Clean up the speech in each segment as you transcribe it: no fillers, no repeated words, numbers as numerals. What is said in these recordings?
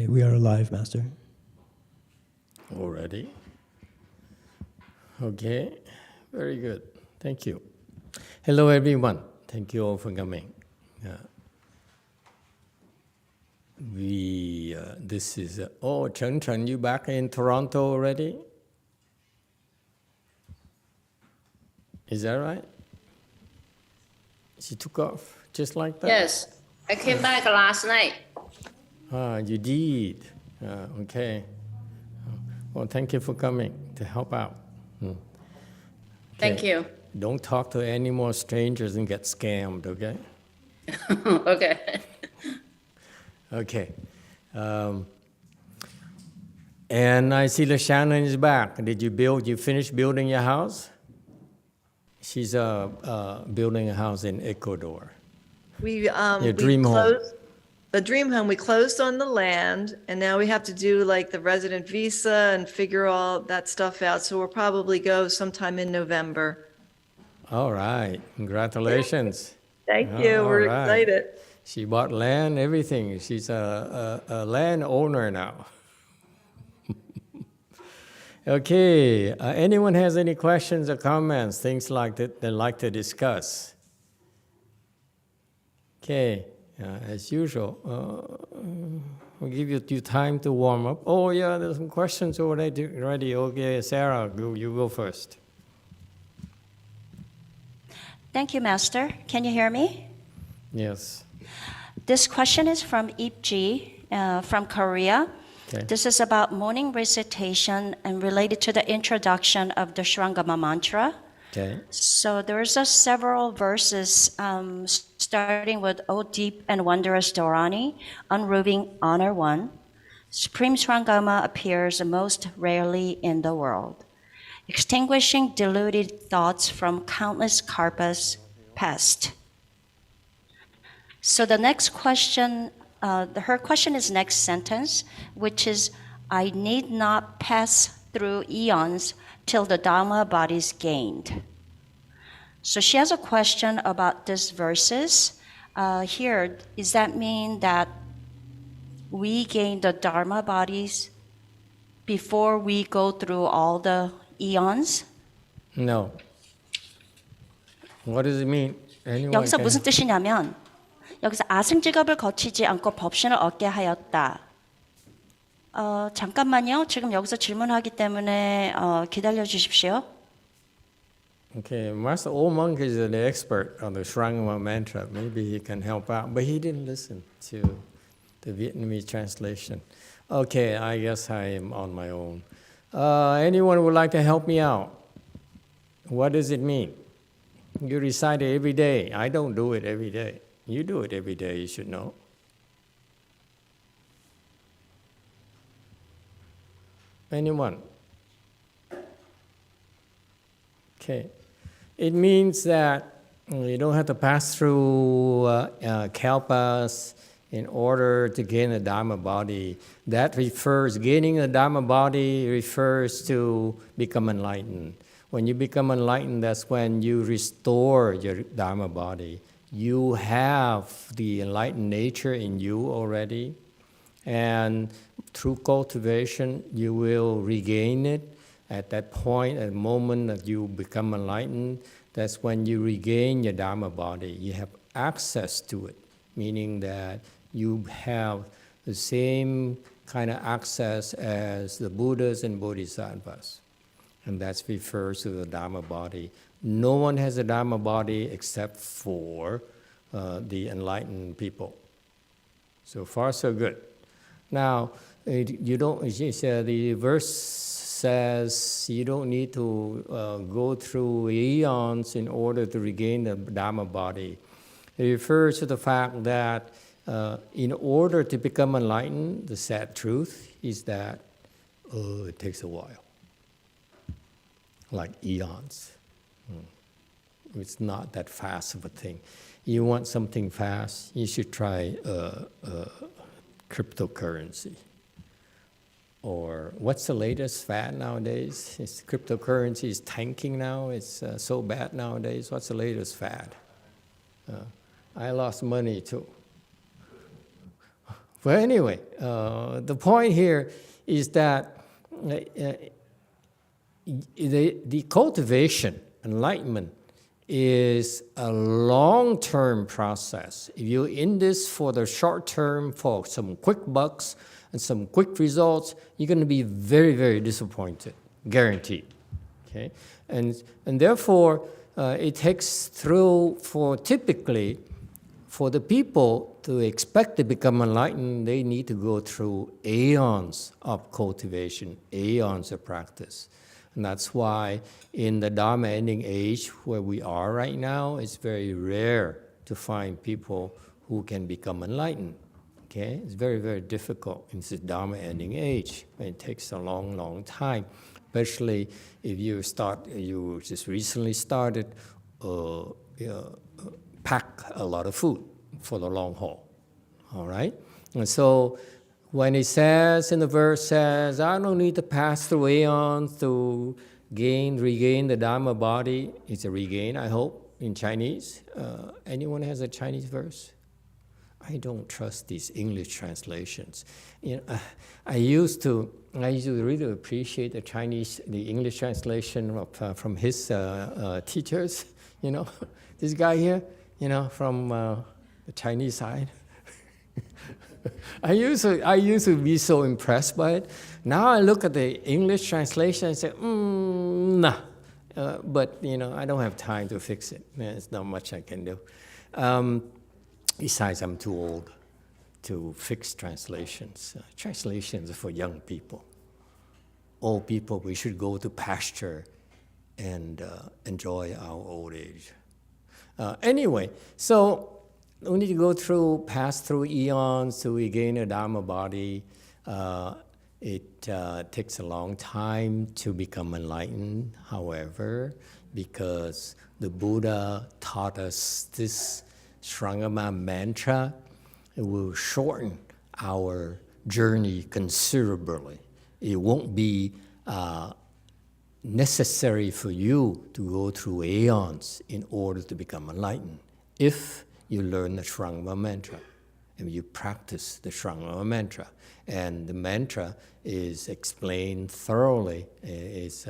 Okay, we are alive, Master. Already? Okay, very good. Thank you. Hello, everyone. Thank you all for coming. This is, Chen Chen, you back in Toronto already? Is that right? She took off just like that? Yes, I came back last night. Ah, you did. Okay. Well, thank you for coming to help out. Okay. Thank you. Don't talk to any more strangers and get scammed, okay? Okay. Okay. And I see that Shannon is back. Did you finish building your house? She's building a house in Ecuador. Your dream home. The dream home, we closed on the land, and now we have to do like the resident visa and figure all that stuff out. So we'll probably go sometime in November. All right. Congratulations. Thank you. We're excited. She bought land, everything. She's a land owner now. Okay. Anyone has any questions or comments, things like that they'd like to discuss? Okay. As usual, we'll give you time to warm up. Oh, yeah, there's some questions already. Okay, Sarah, you go first. Thank you, Master. Can you hear me? Yes. This question is from Ipji from Korea. Okay. This is about morning recitation and related to the introduction of the Shrangama mantra. Okay. So there's several verses starting with O deep and wondrous Dharani, unroving honor one. Supreme Shrangama appears most rarely in the world, extinguishing deluded thoughts from countless karpas past. So the next question, her question is next sentence, which is, I need not pass through eons till the Dharma body is gained. So she has a question about these verses. Here, does that mean that we gain the Dharma bodies before we go through all the eons? No. What does it mean? Anyone 여기서 can... 무슨 뜻이냐면 여기서 아승직업을 거치지 않고 법신을 얻게 하였다. 잠깐만요. 지금 여기서 질문하기 때문에 기다려 주십시오. Okay, Master Old Monk is an expert on the Shrangama mantra. Maybe he can help out, but he didn't listen to the Vietnamese translation. Okay, I guess I am on my own. Anyone would like to help me out? What does it mean? You recite it every day. I don't do it every day. You do it every day, you should know. Anyone? Okay. It means that you don't have to pass through kalpas in order to gain a Dharma body. Gaining a Dharma body refers to become enlightened. When you become enlightened, that's when you restore your Dharma body. You have the enlightened nature in you already, and through cultivation, you will regain it. At that point, at the moment that you become enlightened, that's when you regain your Dharma body. You have access to it, meaning that you have the same kind of access as the Buddhas and Bodhisattvas. And that refers to the Dharma body. No one has a Dharma body except for the enlightened people. So far, so good. Now, the verse says you don't need to go through eons in order to regain the Dharma body. It refers to the fact that in order to become enlightened, the sad truth is that it takes a while, like eons. It's not that fast of a thing. You want something fast, you should try cryptocurrency. Or what's the latest fad nowadays? Cryptocurrency is tanking now. It's so bad nowadays. What's the latest fad? I lost money too. Well, anyway, the point here is that the cultivation, enlightenment, is a long-term process. If you're in this for the short term, for some quick bucks and some quick results, you're going to be very, very disappointed, guaranteed. Okay, and therefore it takes through typically for the people to expect to become enlightened, they need to go through aeons of cultivation, aeons of practice. And that's why in the Dharma ending age where we are right now, it's very rare to find people who can become enlightened. Okay? It's very, very difficult in this Dharma ending age. It takes a long, long time, especially if you just recently started, pack a lot of food for the long haul. All right? And so when it says in the verse says, I don't need to pass through aeons to regain the Dharma body. It's a regain, I hope, in Chinese. Anyone has a Chinese verse? I don't trust these English translations. You know, I used to really appreciate the English translation from his teachers. You know, this guy here, you know, from the Chinese side. I used to be so impressed by it. Now I look at the English translation and say, nah. But, you know, I don't have time to fix it. There's not much I can do. Besides, I'm too old to fix translations. Translations are for young people. Old people, we should go to pasture and enjoy our old age. Anyway, so we need to pass through eons to regain a Dharma body. It takes a long time to become enlightened, however, because the Buddha taught us this Shrangama mantra. It will shorten our journey considerably. It won't be necessary for you to go through aeons in order to become enlightened. If you learn the Shrangama mantra and you practice the Shrangama mantra. And the mantra is explained thoroughly, its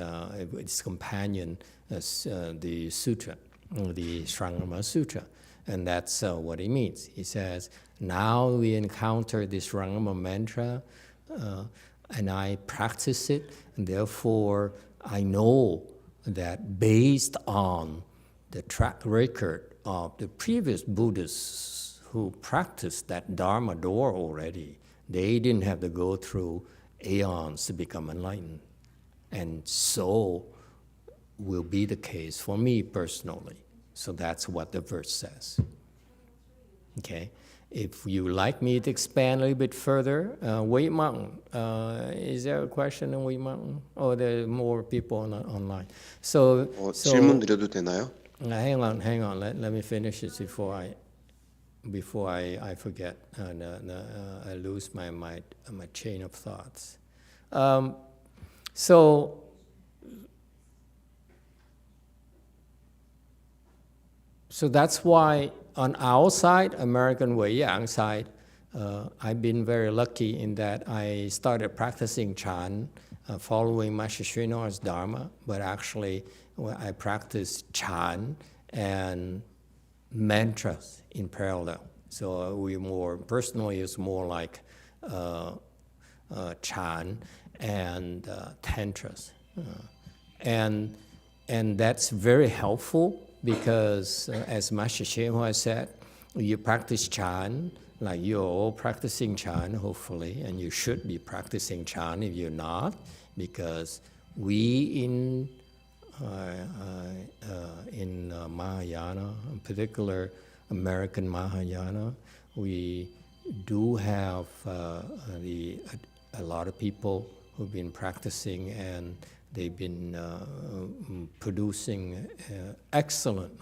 companion, the sutra, the Shrangama Sutra. And that's what it means. He says, now we encounter this Shrangama mantra, and I practice it, and therefore I know that based on the track record of the previous Buddhists who practiced that Dharma door already, they didn't have to go through aeons to become enlightened. And so will be the case for me personally. So that's what the verse says. Okay? If you like me to expand a little bit further, Wei Mountain, is there a question on Wei Mountain? Or there are more people online? So 질문 드려도 되나요? hang on. Let me finish this before I forget and I lose my chain of thoughts. So that's why on our side, American Wei-Yang side, I've been very lucky in that I started practicing Chan, following Master Srinath's Dharma, but actually I practiced Chan and mantras in parallel. So we personally, it's more like Chan and tantras. And that's very helpful because as Master YongHua said, you practice Chan, like you're all practicing Chan, hopefully, and you should be practicing Chan if you're not, because we in Mahayana, in particular American Mahayana, we do have a lot of people who've been practicing, and they've been producing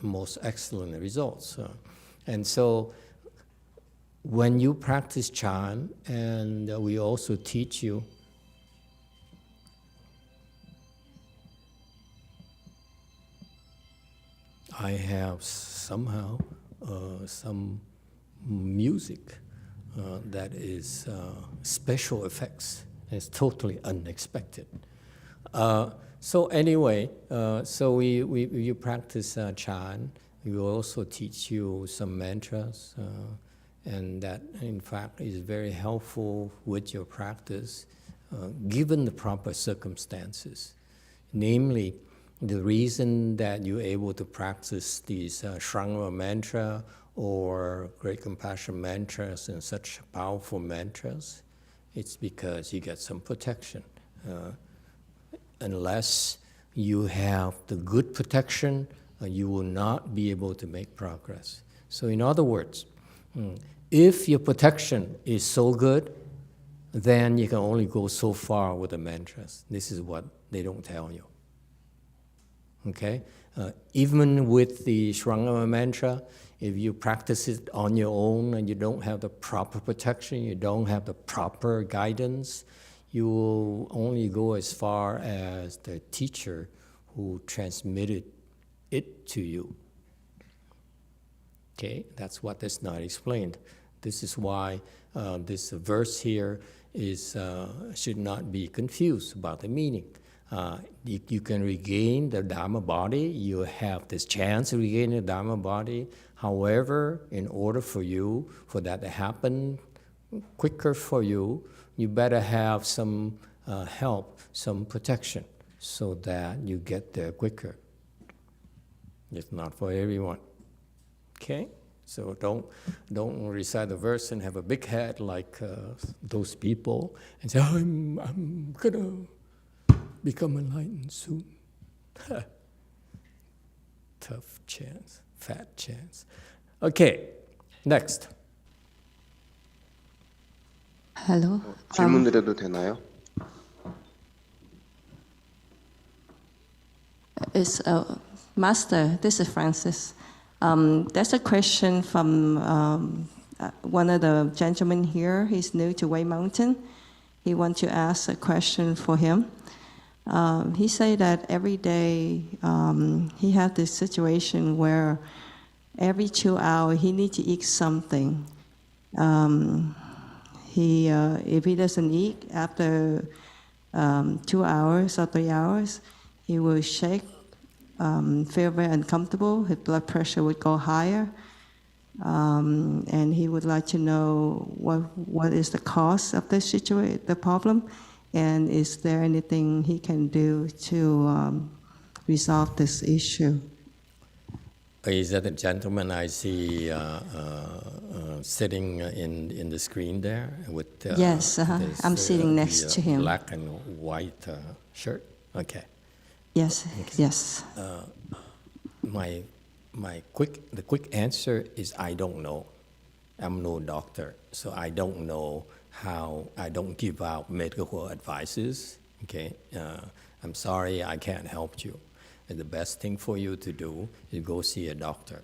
most excellent results. And so when you practice Chan, and we also teach you I have somehow some music that is special effects. It's totally unexpected. So anyway, so you practice Chan. We will also teach you some mantras, and that in fact is very helpful with your practice, given the proper circumstances. Namely, the reason that you're able to practice these Shrangma mantra or Great Compassion mantras and such powerful mantras, it's because you get some protection. Unless you have the good protection, you will not be able to make progress. So in other words, if your protection is so good, then you can only go so far with the mantras. This is what they don't tell you. Okay? Even with the Shrangama mantra, if you practice it on your own and you don't have the proper protection, you don't have the proper guidance, you will only go as far as the teacher who transmitted it to you. Okay, that's what is not explained. This is why this verse here is should not be confused about the meaning. You can regain the Dharma body. You have this chance to regain the Dharma body. However, in order for that to happen quicker for you, you better have some help, some protection, so that you get there quicker. It's not for everyone. Okay? So don't recite the verse and have a big head like those people and say, I'm gonna become enlightened soon. Tough chance, fat chance. Okay, next. Hello. 질문 드려도 되나요? It's Master. This is Francis. There's a question from one of the gentlemen here. He's new to White Mountain. He wants to ask a question for him. He said that every day he has this situation where every 2 hours he needs to eat something. If he doesn't eat after 2 hours or 3 hours, he will shake, feel very uncomfortable. His blood pressure would go higher, and he would like to know what is the cause of this situation, the problem, and is there anything he can do to resolve this issue? Is that the gentleman I see sitting in the screen there with? Yes, I'm sitting next to him. Black and white shirt. Okay. Yes. Okay. Yes. The quick answer is I don't know. I'm no doctor, so I don't know how. I don't give out medical advices. Okay. I'm sorry, I can't help you. And the best thing for you to do is go see a doctor.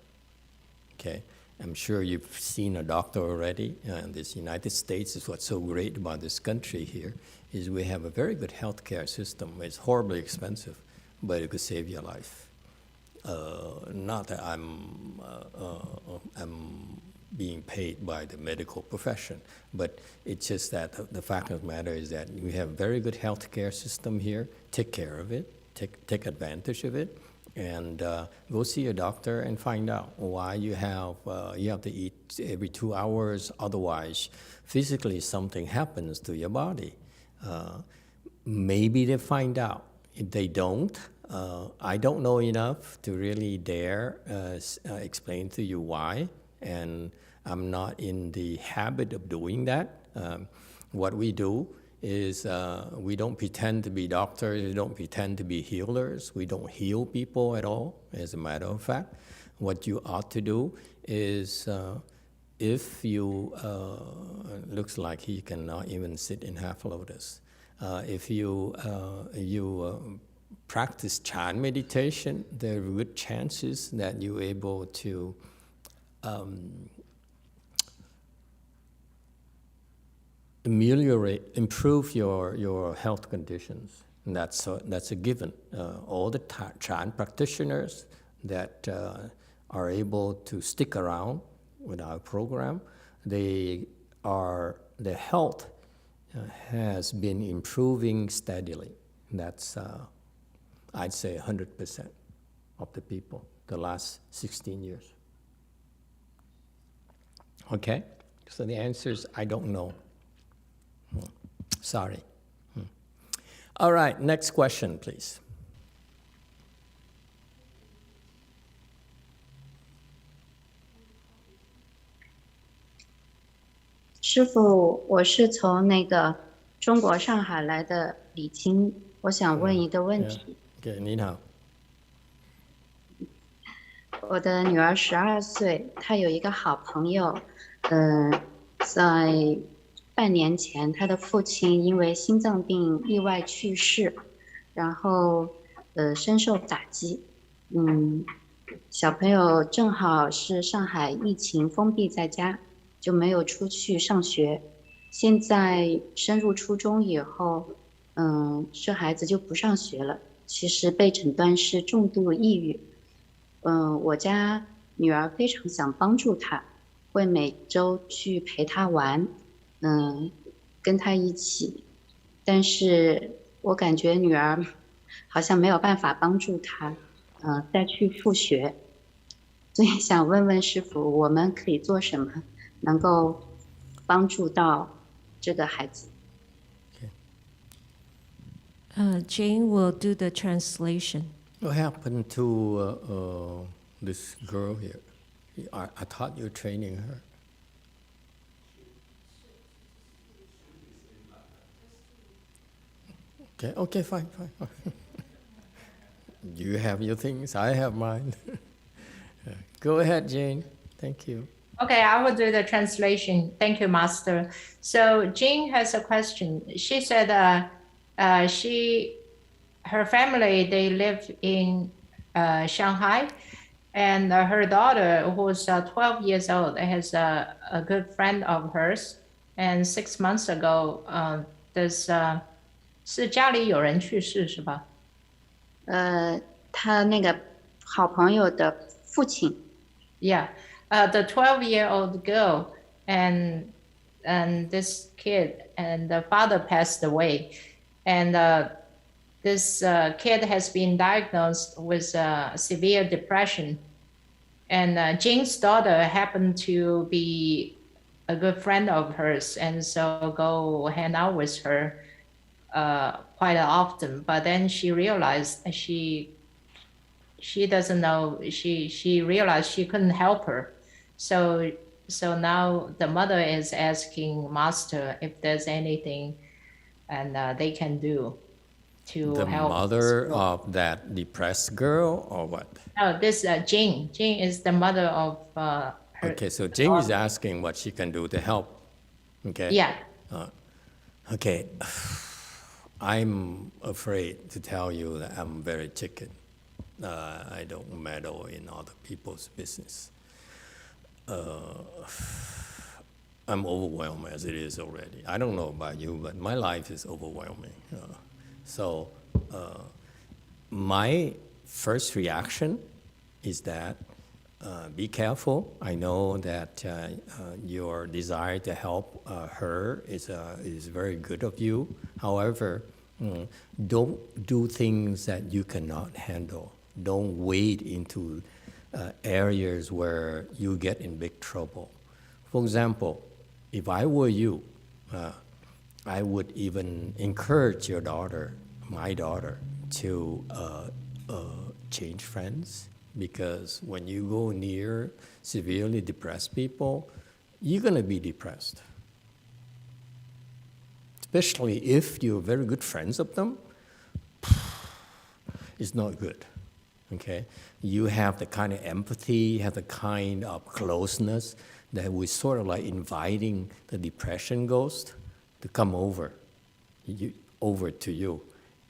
Okay. I'm sure you've seen a doctor already. This United States is what's so great about this country here, is we have a very good healthcare system. It's horribly expensive, but it could save your life. Not that I'm being paid by the medical profession, but it's just that the fact of the matter is that we have a very good healthcare system here. Take care of it, take advantage of it, and go see a doctor and find out why you have to eat every 2 hours. Otherwise, physically something happens to your body. Maybe they find out. If they don't, I don't know enough to really dare explain to you why, and I'm not in the habit of doing that. What we do is we don't pretend to be doctors, we don't pretend to be healers, we don't heal people at all, as a matter of fact. What you ought to do is, if you, looks like he cannot even sit in half lotus. If you practice Chan meditation, there are good chances that you're able to improve your health conditions. And that's a given. All the Chan practitioners that are able to stick around with our program, they the health has been improving steadily. That's, I'd say, 100% of the people the last 16 years. Okay? So the answer is, I don't know. Sorry. All right, next question, please. 师傅，我是从那个中国上海来的李青，我想问一个问题。Okay, 你好。我的女儿12岁，她有一个好朋友，在半年前，她的父亲因为心脏病意外去世，然后深受打击。小朋友正好是上海疫情封闭在家，就没有出去上学。现在升入初中以后，这孩子就不上学了。其实被诊断是重度抑郁。我家女儿非常想帮助他，会每周去陪他玩，跟他一起。但是我感觉女儿好像没有办法帮助他，再去复学。所以想问问师父，我们可以做什么，能够帮助到这个孩子？ Jane will do the translation. What happened to this girl here? I thought you were training her. Okay, fine. You have your things, I have mine. Go ahead, Jane. Thank you. Okay, I will do the translation. Thank you, Master. So Jane has a question. She said her family, they live in Shanghai, and her daughter, who's 12 years old, has a good friend of hers. And 6 months ago, 是家里有人去世是吧？他那个好朋友的父亲。Yeah, the 12-year-old girl and this kid and the father passed away, and this kid has been diagnosed with severe depression, and Jane's daughter happened to be a good friend of hers, and so go hang out with her quite often. But then she realized she doesn't know, she realized she couldn't help her. So now the mother is asking Master if there's anything and they can do to The help. mother of that depressed girl, or what? No, this Jane. Jane is the mother of her. Okay, so Jane is asking what she can do to help. Okay. Yeah. Okay. I'm afraid to tell you that I'm very chicken. I don't meddle in other people's business. I'm overwhelmed as it is already. I don't know about you, but my life is overwhelming. So my first reaction is that be careful. I know that your desire to help her is very good of you. However, don't do things that you cannot handle. Don't wade into areas where you get in big trouble. For example, if I were you, I would even encourage your daughter, my daughter, to change friends, because when you go near severely depressed people, you're going to be depressed. Especially if you're very good friends of them, it's not good, okay? You have the kind of empathy, you have the kind of closeness that we sort of like inviting the depression ghost to come over to you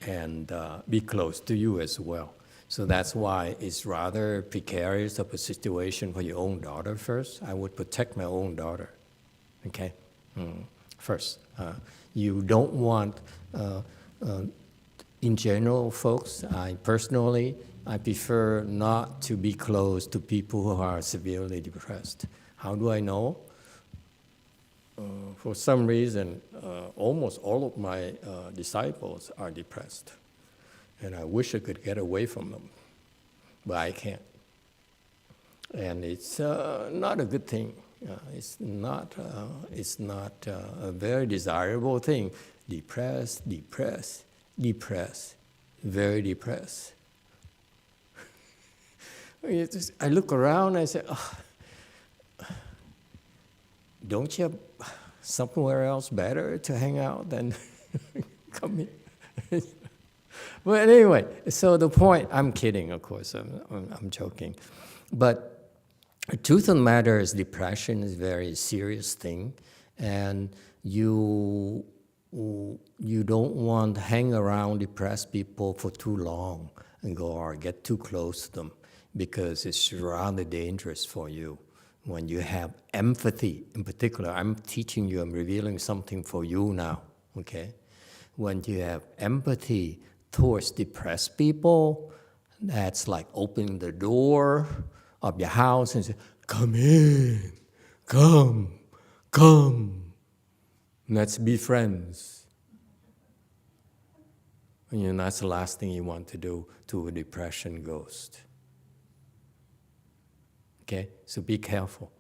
and be close to you as well. So that's why it's rather precarious of a situation for your own daughter first. I would protect my own daughter, okay? First, you don't want, in general, folks, I prefer not to be close to people who are severely depressed. How do I know? for some reason, almost all of my disciples are depressed. And I wish I could get away from them, but I can't. And it's not a good thing. It's not a very desirable thing. Depressed, depressed, depressed, very depressed. I look around and I say, oh, don't you have somewhere else better to hang out than come here? But anyway, so the point, I'm kidding, of course, I'm joking. But the truth of the matter is depression is a very serious thing, and you don't want to hang around depressed people for too long and go or get too close to them, because it's rather dangerous for you. When you have empathy, in particular, I'm teaching you, I'm revealing something for you now, okay? When you have empathy towards depressed people, that's like opening the door of your house and say, come in, come, let's be friends. And that's the last thing you want to do to a depression ghost. Okay, so be careful.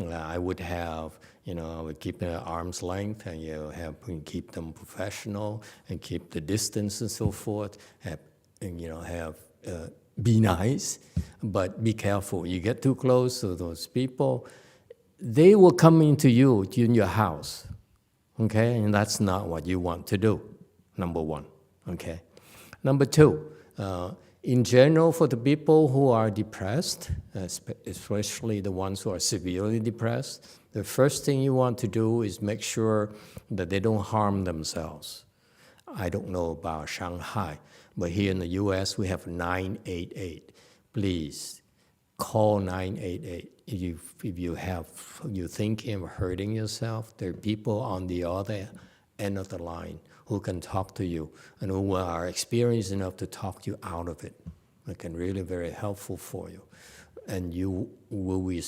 I would have, I would keep it at arm's length, and keep them professional, and keep the distance and so forth. Be nice, but be careful. You get too close to those people, they will come into you in your house. Okay, and that's not what you want to do. Number one. Okay, number two. In general, for the people who are depressed, especially the ones who are severely depressed, the first thing you want to do is make sure that they don't harm themselves. I don't know about Shanghai, but here in the US, we have 988. Please call 988. If you think of hurting yourself, there are people on the other end of the line who can talk to you and who are experienced enough to talk you out of it. It can really be very helpful for you. And you will be,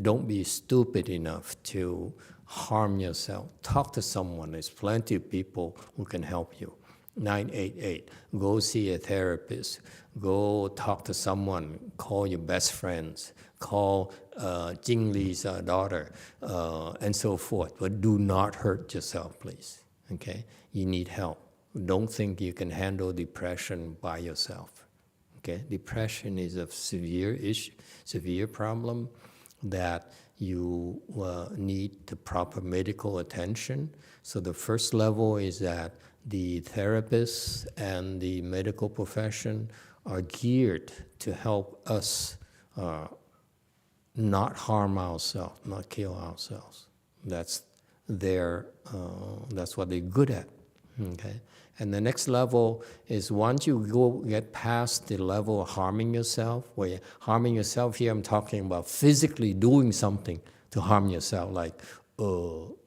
don't be stupid enough to harm yourself. Talk to someone. There's plenty of people who can help you. 988. Go see a therapist. Go talk to someone. Call your best friends. Call Jing Li's daughter, and so forth. But do not hurt yourself, please. Okay? You need help. Don't think you can handle depression by yourself. Okay? Depression is a severe issue, severe problem that you need the proper medical attention. So the first level is that the therapists and the medical profession are geared to help us not harm ourselves, not kill ourselves. That's what they're good at. Okay, and the next level is once you get past the level of harming yourself. Where harming yourself here, I'm talking about physically doing something to harm yourself, like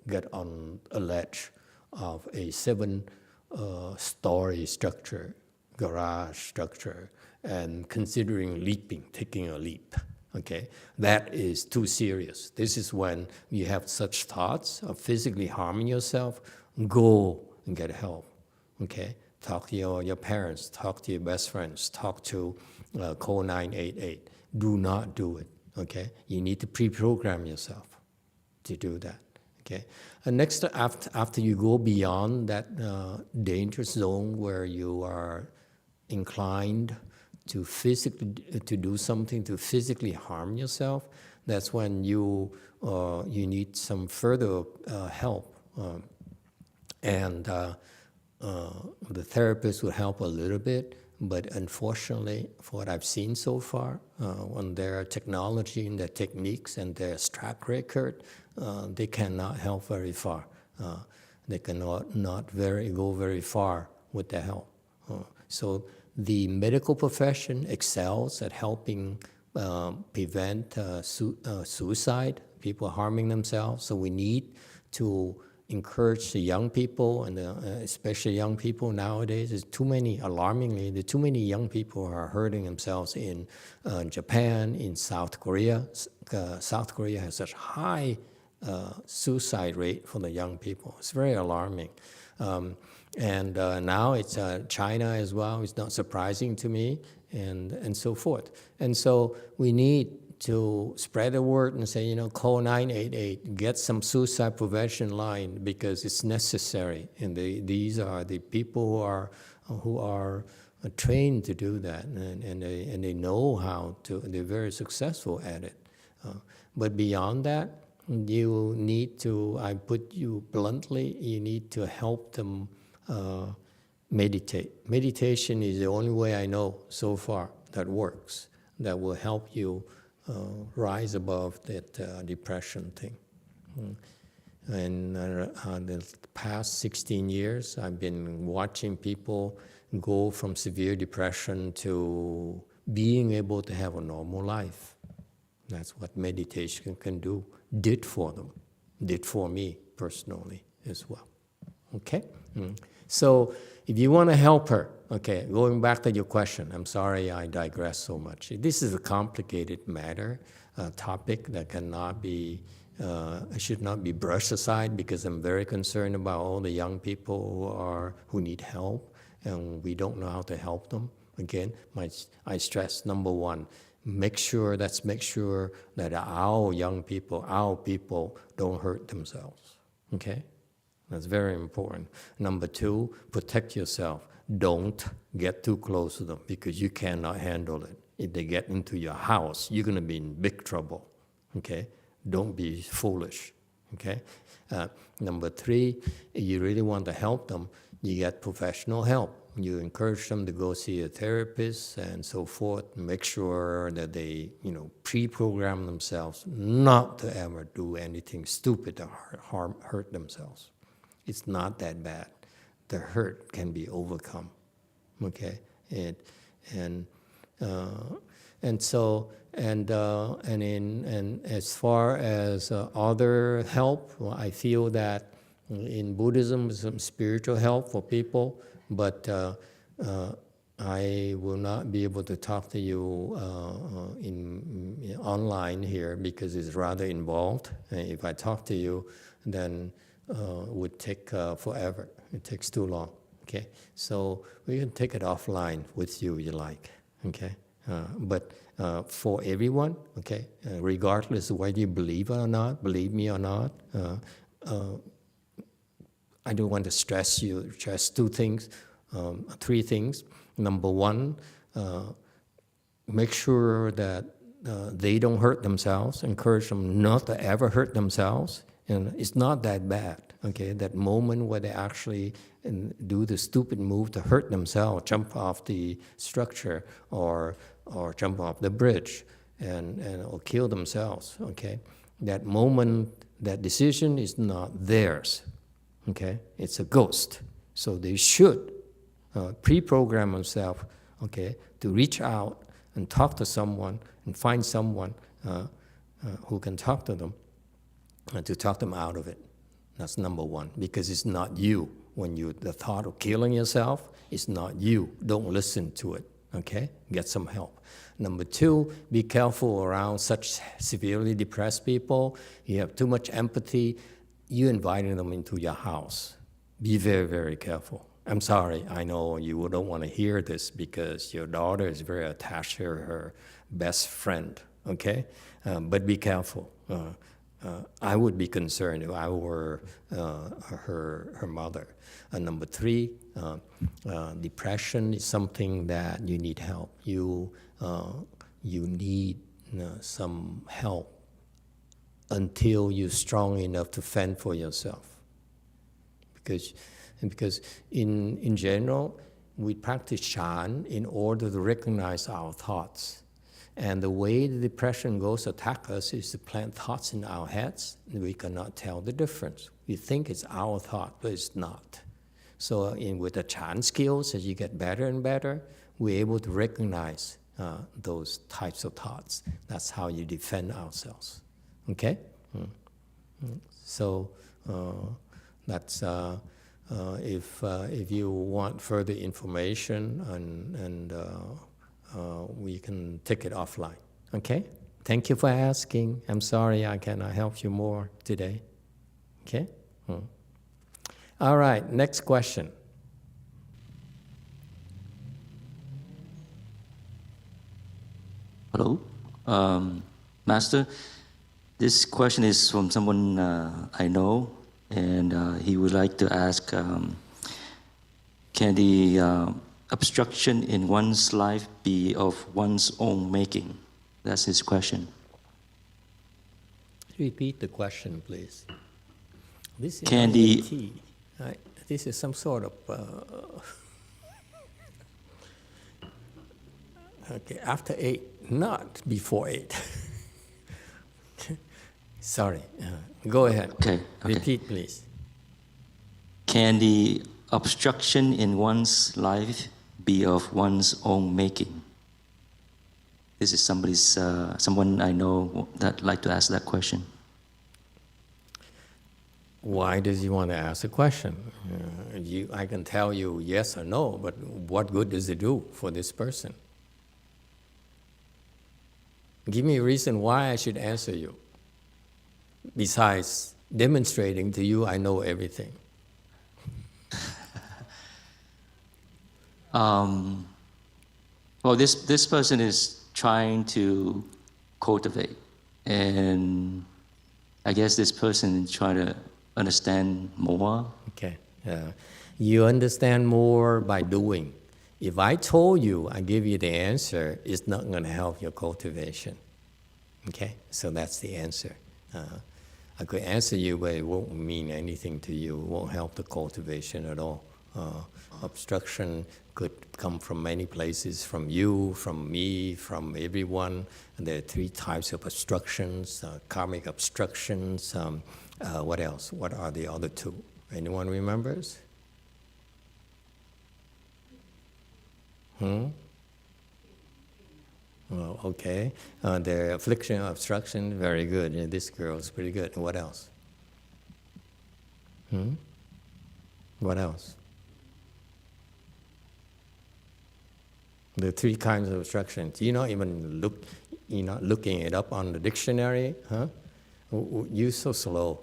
get on a ledge of a 7-story structure, garage structure, and considering leaping, taking a leap. Okay, that is too serious. This is when you have such thoughts of physically harming yourself. Go and get help. Okay, talk to your parents, talk to your best friends, talk to call 988. Do not do it. Okay, you need to pre-program yourself to do that. Okay, and next, after you go beyond that dangerous zone where you are inclined to do something to physically harm yourself, that's when you need some further help, and the therapist will help a little bit. But unfortunately, for what I've seen so far, on their technology and their techniques and their track record, they cannot help very far. They cannot go very far with their help. So the medical profession excels at helping prevent suicide, people harming themselves. So we need to encourage the young people, and especially young people nowadays. There's too many, alarmingly, there are too many young people who are hurting themselves in Japan, in South Korea. South Korea has such high suicide rate for the young people. It's very alarming. And now it's China as well. It's not surprising to me, and so forth. And so we need to spread the word and say, call 988, get some suicide prevention line, because it's necessary. And these are the people who are trained to do that, and they know how to. They're very successful at it. But beyond that, you need to, I put you bluntly, you need to help them meditate. Meditation is the only way I know so far that works, that will help you rise above that depression thing. And the past 16 years, I've been watching people go from severe depression to being able to have a normal life. That's what meditation can do, did for them, did for me personally as well. Okay? So if you want to help her, okay, going back to your question, I'm sorry I digress so much. This is a complicated matter, a topic that cannot be, should not be brushed aside, because I'm very concerned about all the young people who need help, and we don't know how to help them. Again, I stress, number one, make sure that our young people, our people, don't hurt themselves, okay? That's very important. Number two, protect yourself. Don't get too close to them, because you cannot handle it. If they get into your house, you're going to be in big trouble, okay? Don't be foolish, okay? Number three, if you really want to help them, you get professional help. You encourage them to go see a therapist and so forth. Make sure that they, pre-program themselves not to ever do anything stupid to hurt themselves. It's not that bad. The hurt can be overcome, okay? And as far as other help, well, I feel that in Buddhism, some spiritual help for people, but I will not be able to talk to you online here, because it's rather involved. And if I talk to you, then it would take forever. It takes too long, okay? So we can take it offline with you, you like, okay? But for everyone, okay, regardless of whether you believe believe me or not, I don't want to stress two things, three things. Number one, make sure that they don't hurt themselves. Encourage them not to ever hurt themselves. And it's not that bad, okay? That moment where they actually do the stupid move to hurt themselves, jump off the structure or jump off the bridge or kill themselves, okay? That moment, that decision is not theirs, okay? It's a ghost. So they should pre-program themselves, okay, to reach out and talk to someone and find someone who can talk to them and to talk them out of it. That's number one, because it's not you. When the thought of killing yourself, it's not you. Don't listen to it, okay? Get some help. Number two, be careful around such severely depressed people. You have too much empathy. You're inviting them into your house. Be very, very careful. I'm sorry, I know you don't want to hear this, because your daughter is very attached to her best friend, okay? But be careful. I would be concerned if I were her mother. Number three, depression is something that you need help. You need some help until you're strong enough to fend for yourself. Because in general, we practice Chan in order to recognize our thoughts. And the way the depression goes attack us is to plant thoughts in our heads, and we cannot tell the difference. We think it's our thought, but it's not. So with the Chan skills, as you get better and better, we're able to recognize those types of thoughts. That's how you defend ourselves. Okay? So that's if you want further information, and we can take it offline. Okay? Thank you for asking. I'm sorry I cannot help you more today. Okay? All right, next question. Hello, Master. This question is from someone I know, and he would like to ask, can the obstruction in one's life be of one's own making? That's his question. Repeat the question, please. This is Can only the- tea. This is some sort of... okay, after 8, not before 8. Sorry. Go ahead. Okay. Repeat, please. Can the obstruction in one's life be of one's own making? This is someone I know that like to ask that question. Why does he want to ask a question? I can tell you yes or no, but what good does it do for this person? Give me a reason why I should answer you, besides demonstrating to you I know everything. Well, this person is trying to cultivate, and I guess this person is trying to understand more. Okay. You understand more by doing. If I told you, I give you the answer, it's not going to help your cultivation. Okay? So that's the answer. I could answer you, but it won't mean anything to you. It won't help the cultivation at all. Obstruction could come from many places, from you, from me, from everyone. And there are 3 types of obstructions, karmic obstructions. What else? What are the other 2? Anyone remembers? Well, okay. The affliction, obstruction, very good. Yeah, this girl is pretty good. What else? What else? The 3 kinds of obstructions. You're not even looking it up on the dictionary, huh? You're so slow.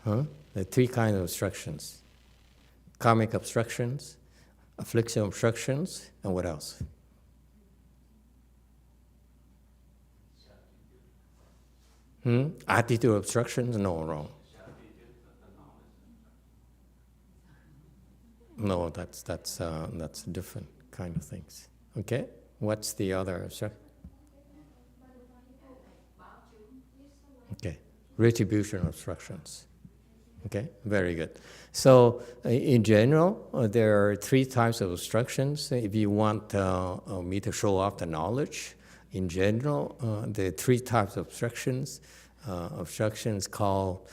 The 3 kinds of obstructions. Karmic obstructions, affliction obstructions, and what else? Attitude obstructions? No, wrong. No, that's different kind of things. Okay, what's the other obstruction? Okay, retribution obstructions. Okay, very good. So in general, there are 3 types of obstructions. If you want me to show off the knowledge, in general, there are 3 types of obstructions. Obstructions called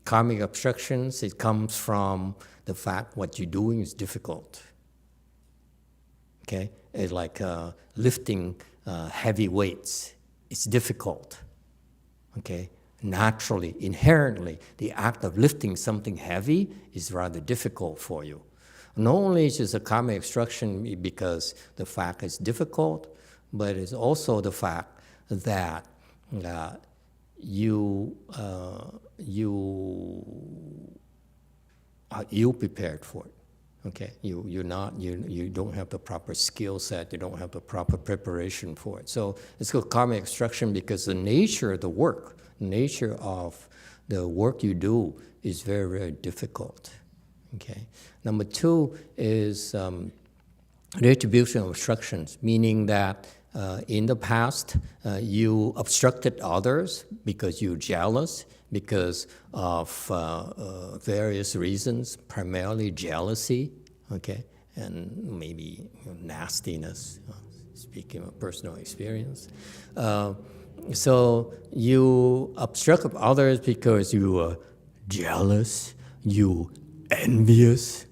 karmic obstructions. It comes from the fact what you're doing is difficult. Okay, it's like lifting heavy weights. It's difficult. Okay, naturally, inherently, the act of lifting something heavy is rather difficult for you. Not only is it a karmic obstruction because the fact is difficult, but it's also the fact that you are ill prepared for it. Okay, you don't have the proper skill set, you don't have the proper preparation for it. So it's called karmic obstruction because the nature of the work you do is very, very difficult. Okay. Number 2 is retribution obstructions, meaning that in the past you obstructed others because you're jealous, because of various reasons, primarily jealousy, okay, and maybe nastiness, speaking of personal experience. So you obstruct others because you are jealous, you envious.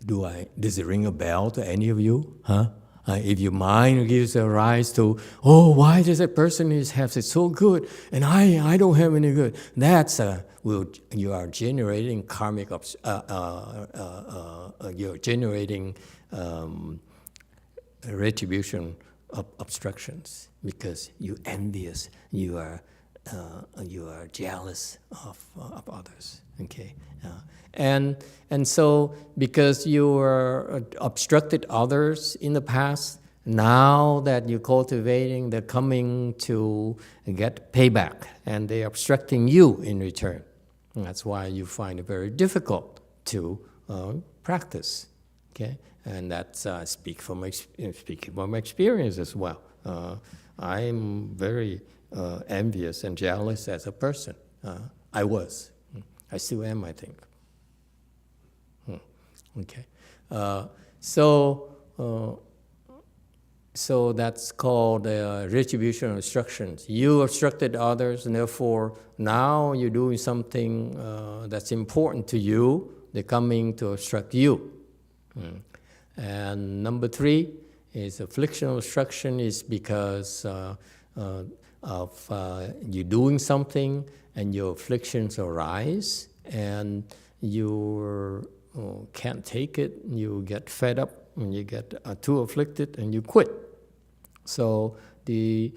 Does it ring a bell to any of you? Huh? If your mind gives a rise to, oh, why does that person have it so good and I don't have any good? That's you are generating karmic. You're generating retribution obstructions because you're envious, you are jealous of others. Okay, and so because you were obstructed others in the past, now that you're cultivating, they're coming to get payback, and they're obstructing you in return. And that's why you find it very difficult to practice. Okay, and that's speaking from experience as well. I'm very envious and jealous as a person. I was. I still am, I think. Okay. So that's called retribution obstructions. You obstructed others, and therefore now you're doing something that's important to you. They're coming to obstruct you. And number 3 is affliction obstruction is because of you doing something and your afflictions arise and you can't take it, you get fed up and you get too afflicted and you quit. So the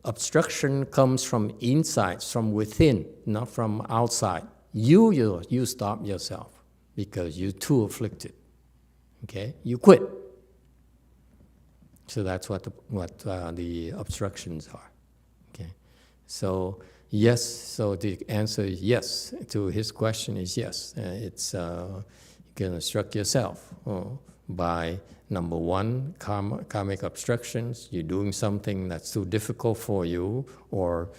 obstruction comes from inside, from within, not from outside. You stop yourself because you're too afflicted. Okay, you quit. So that's what the obstructions are. Okay, so yes. So the answer is yes to his question is yes. It's you can obstruct yourself by number 1, karmic obstructions. You're doing something that's too difficult for you or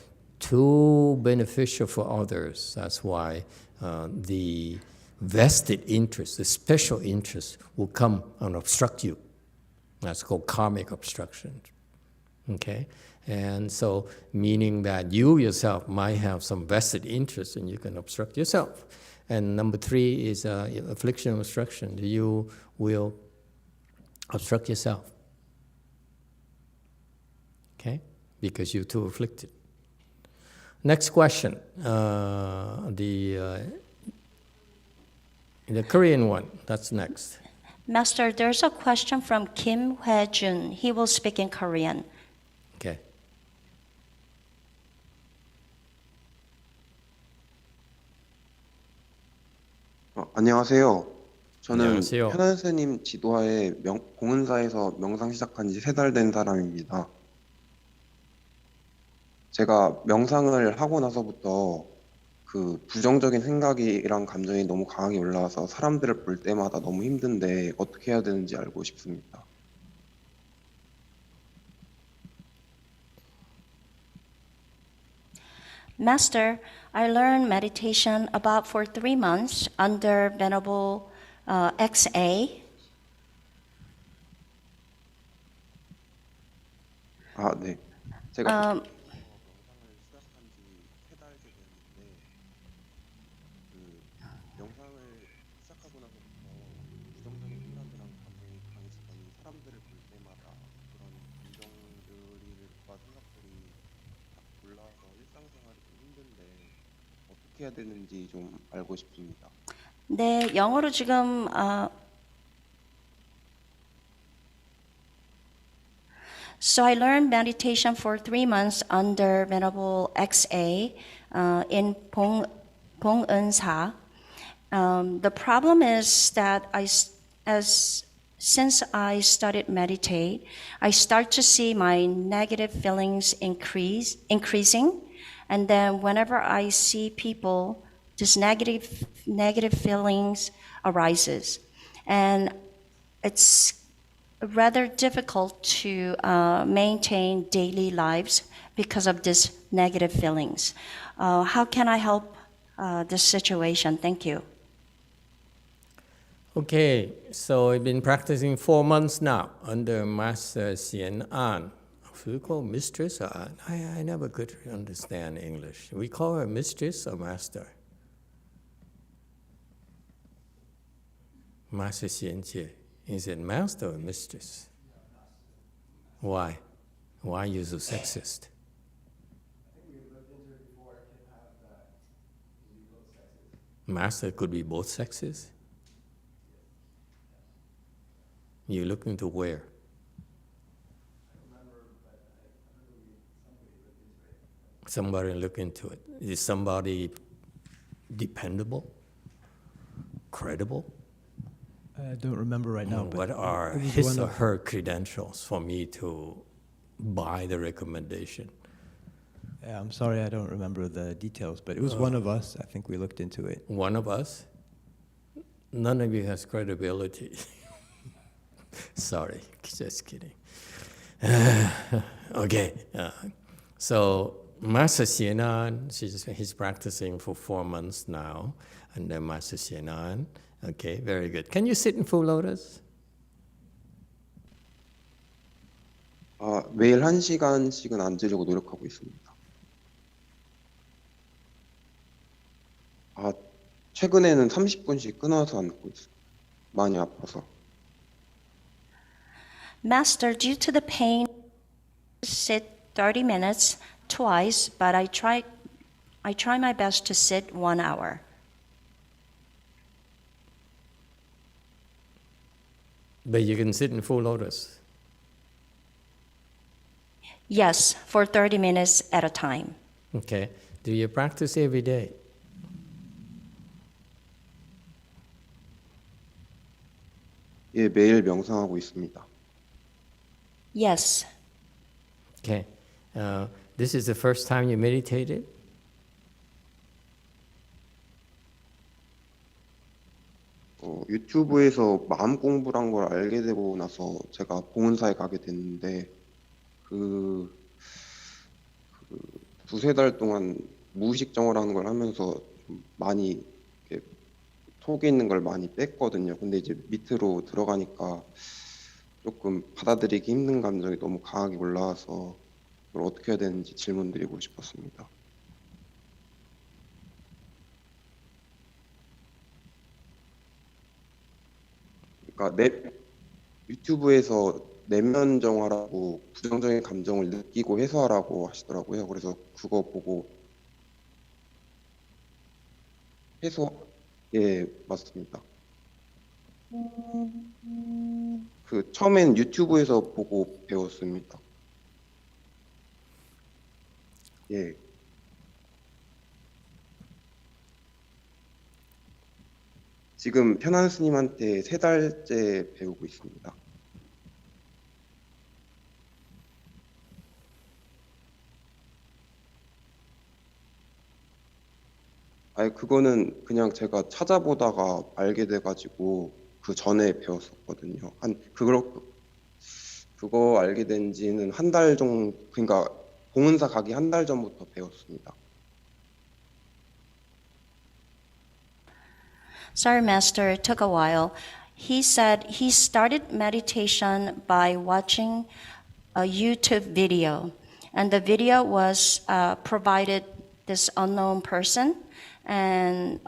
too beneficial for others. That's why the vested interest, the special interest, will come and obstruct you. That's called karmic obstructions. Okay? And so, meaning that you yourself might have some vested interest and you can obstruct yourself. And number 3 is affliction obstruction. You will obstruct yourself. Okay? Because you're too afflicted. Next question. The Korean one, that's next. Master, there's a question from Kim Hye-jun. He will speak in Korean. Okay. 안녕하세요. 저는 안녕하세요. 현안 스님 지도하에 공은사에서 명상 시작한 지 3달 된 사람입니다. 제가 명상을 하고 나서부터 그 부정적인 생각이랑 감정이 너무 강하게 올라와서 사람들을 볼 때마다 너무 힘든데 어떻게 해야 되는지 알고 싶습니다. Master, I learned meditation about for 3 months under Venerable XA. 아, 네. 제가 명상을 시작한 지 3달째 됐는데 명상을 시작하고 나서부터 부정적인 생각이랑 감정이 강해지더니 사람들을 볼 때마다 그런 감정들과 생각들이 딱 올라와서 일상생활이 좀 힘든데 어떻게 해야 되는지 좀 알고 싶습니다. 네, 영어로 지금 So I learned meditation for 3 months under Venerable XA in Pong-eun-sa. The problem is that since I started meditate, I start to see my negative feelings increasing, and then whenever I see people, this negative feelings arises, and it's rather difficult to maintain daily lives because of this negative feelings. How can I help this situation? Thank you. Okay, so I've been practicing 4 months now under Master Thiền An. We call mistress or aunt? I never could understand English. We call her mistress or master? Master Thiền Jie. Is it master or mistress? Why? Why are you so sexist? Master could be both sexes? You're looking to where? Somebody look into it. Is somebody dependable, credible? I don't remember right now. But What are it was his one or of- her credentials for me to buy the recommendation? Yeah, I'm sorry, I don't remember the details, but it was one of us. I think we looked into it. One of us? None of you has credibility. Sorry, just kidding. Okay, so Master Xienan, he's practicing for 4 months now, and then Master Xienan. Okay, very good. Can you sit in full lotus? 매일 1시간씩은 앉으려고 노력하고 있습니다. 최근에는 30분씩 끊어서 앉고 있어요. 많이 아파서. Master, due to the pain, sit 30 minutes twice, but I try my best to sit 1 hour. But you can sit in full lotus. Yes, for 30 minutes at a time. Okay. Do you practice every day? 예, 매일 명상하고 있습니다. Yes. Okay. This is the first time you meditated? 유튜브에서 마음 공부란 걸 알게 되고 나서 제가 봉은사에 가게 됐는데 두세 달 동안 무의식 정화라는 걸 하면서 좀 많이 이렇게 속에 있는 걸 많이 뺐거든요. 근데 이제 밑으로 들어가니까 조금 받아들이기 힘든 감정이 너무 강하게 올라와서 그걸 어떻게 해야 되는지 질문드리고 싶었습니다. 그러니까 유튜브에서 내면 정화라고 부정적인 감정을 느끼고 해소하라고 하시더라고요. 그래서 그거 보고 예, 맞습니다. 처음엔 유튜브에서 보고 배웠습니다. 예. 지금 편안 스님한테 3달째 배우고 있습니다. 그거는 그냥 제가 찾아보다가 알게 돼가지고 그 전에 배웠었거든요. 그거 알게 된 지는 1달 정도, 그러니까 봉은사 가기 1달 전부터 배웠습니다. Sorry, Master, it took a while. He said he started meditation by watching a YouTube video. And the video was provided this unknown person. And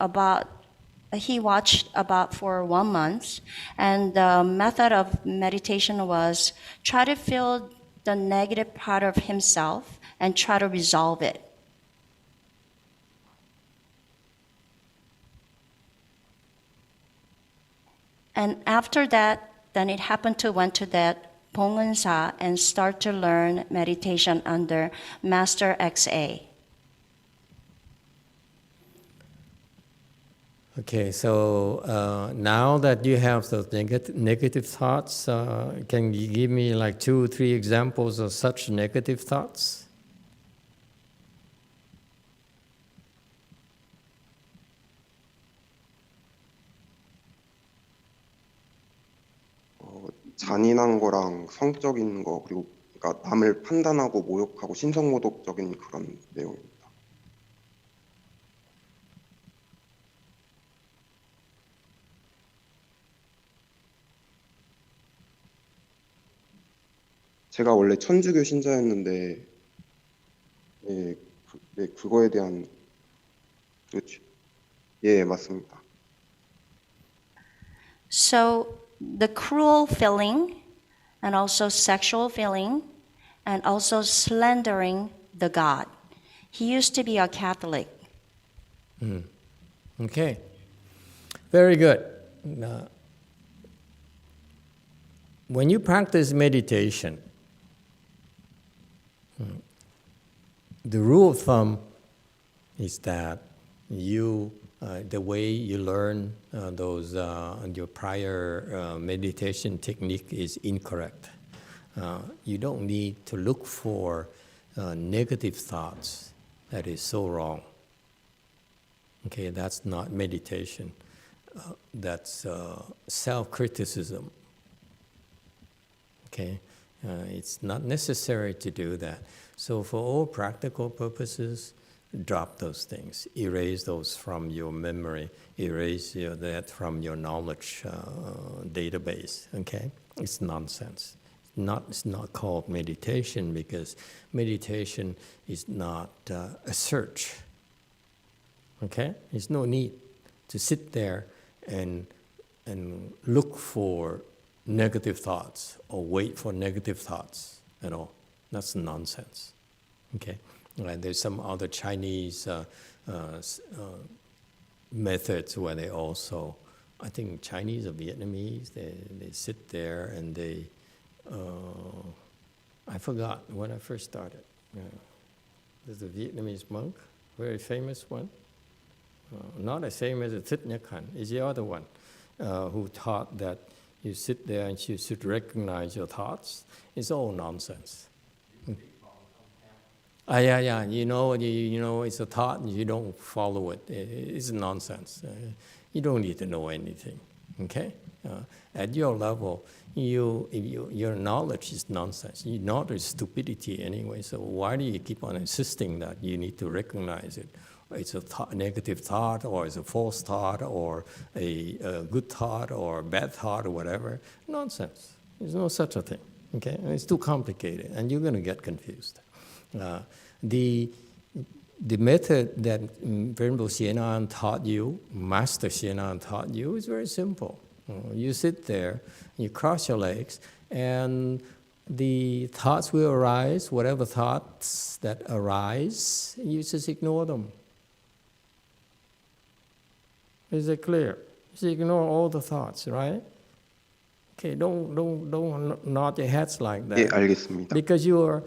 he watched about for 1 month. And the method of meditation was try to feel the negative part of himself and try to resolve it. And after that, then it happened to went to that Pongunsa and start to learn meditation under Master XA. Okay, so now that you have those negative thoughts, can you give me like 2 or 3 examples of such negative thoughts? 잔인한 거랑 성적인 거, 그리고 그러니까 남을 판단하고 모욕하고 신성모독적인 그런 내용입니다. 제가 원래 천주교 신자였는데, 그거에 대한 예, 맞습니다. So the cruel feeling and also sexual feeling and also slandering the God. He used to be a Catholic. Okay, very good. Now, when you practice meditation, the rule of thumb is that you, the way you learn your prior meditation technique is incorrect. You don't need to look for negative thoughts. That is so wrong. Okay, that's not meditation. That's self-criticism. Okay, it's not necessary to do that. So for all practical purposes, drop those things. Erase those from your memory. Erase that from your knowledge database. Okay, it's nonsense. It's not called meditation because meditation is not a search. Okay, there's no need to sit there and look for negative thoughts or wait for negative thoughts at all. That's nonsense. Okay, and there's some other Chinese methods where they also, I think Chinese or Vietnamese, they sit there and they, I forgot when I first started. There's a Vietnamese monk, very famous one. Not as famous as Thich Nhat Hanh, is the other one, who taught that you sit there and you should recognize your thoughts. It's all nonsense. Yeah. You know, it's a thought and you don't follow it. It's nonsense. You don't need to know anything. Okay? At your level, your knowledge is nonsense. Your knowledge is stupidity anyway. So why do you keep on insisting that you need to recognize it? It's a negative thought, or it's a false thought, or a good thought, or a bad thought, or whatever. Nonsense. There's no such a thing. Okay? And it's too complicated, and you're going to get confused. The method that Venerable Xienan taught you, Master Xienan taught you, is very simple. You sit there, you cross your legs, and the thoughts will arise, whatever thoughts that arise, you just ignore them. Is it clear? Just ignore all the thoughts, right? Okay, don't nod your heads like that. 예, 알겠습니다. Because you're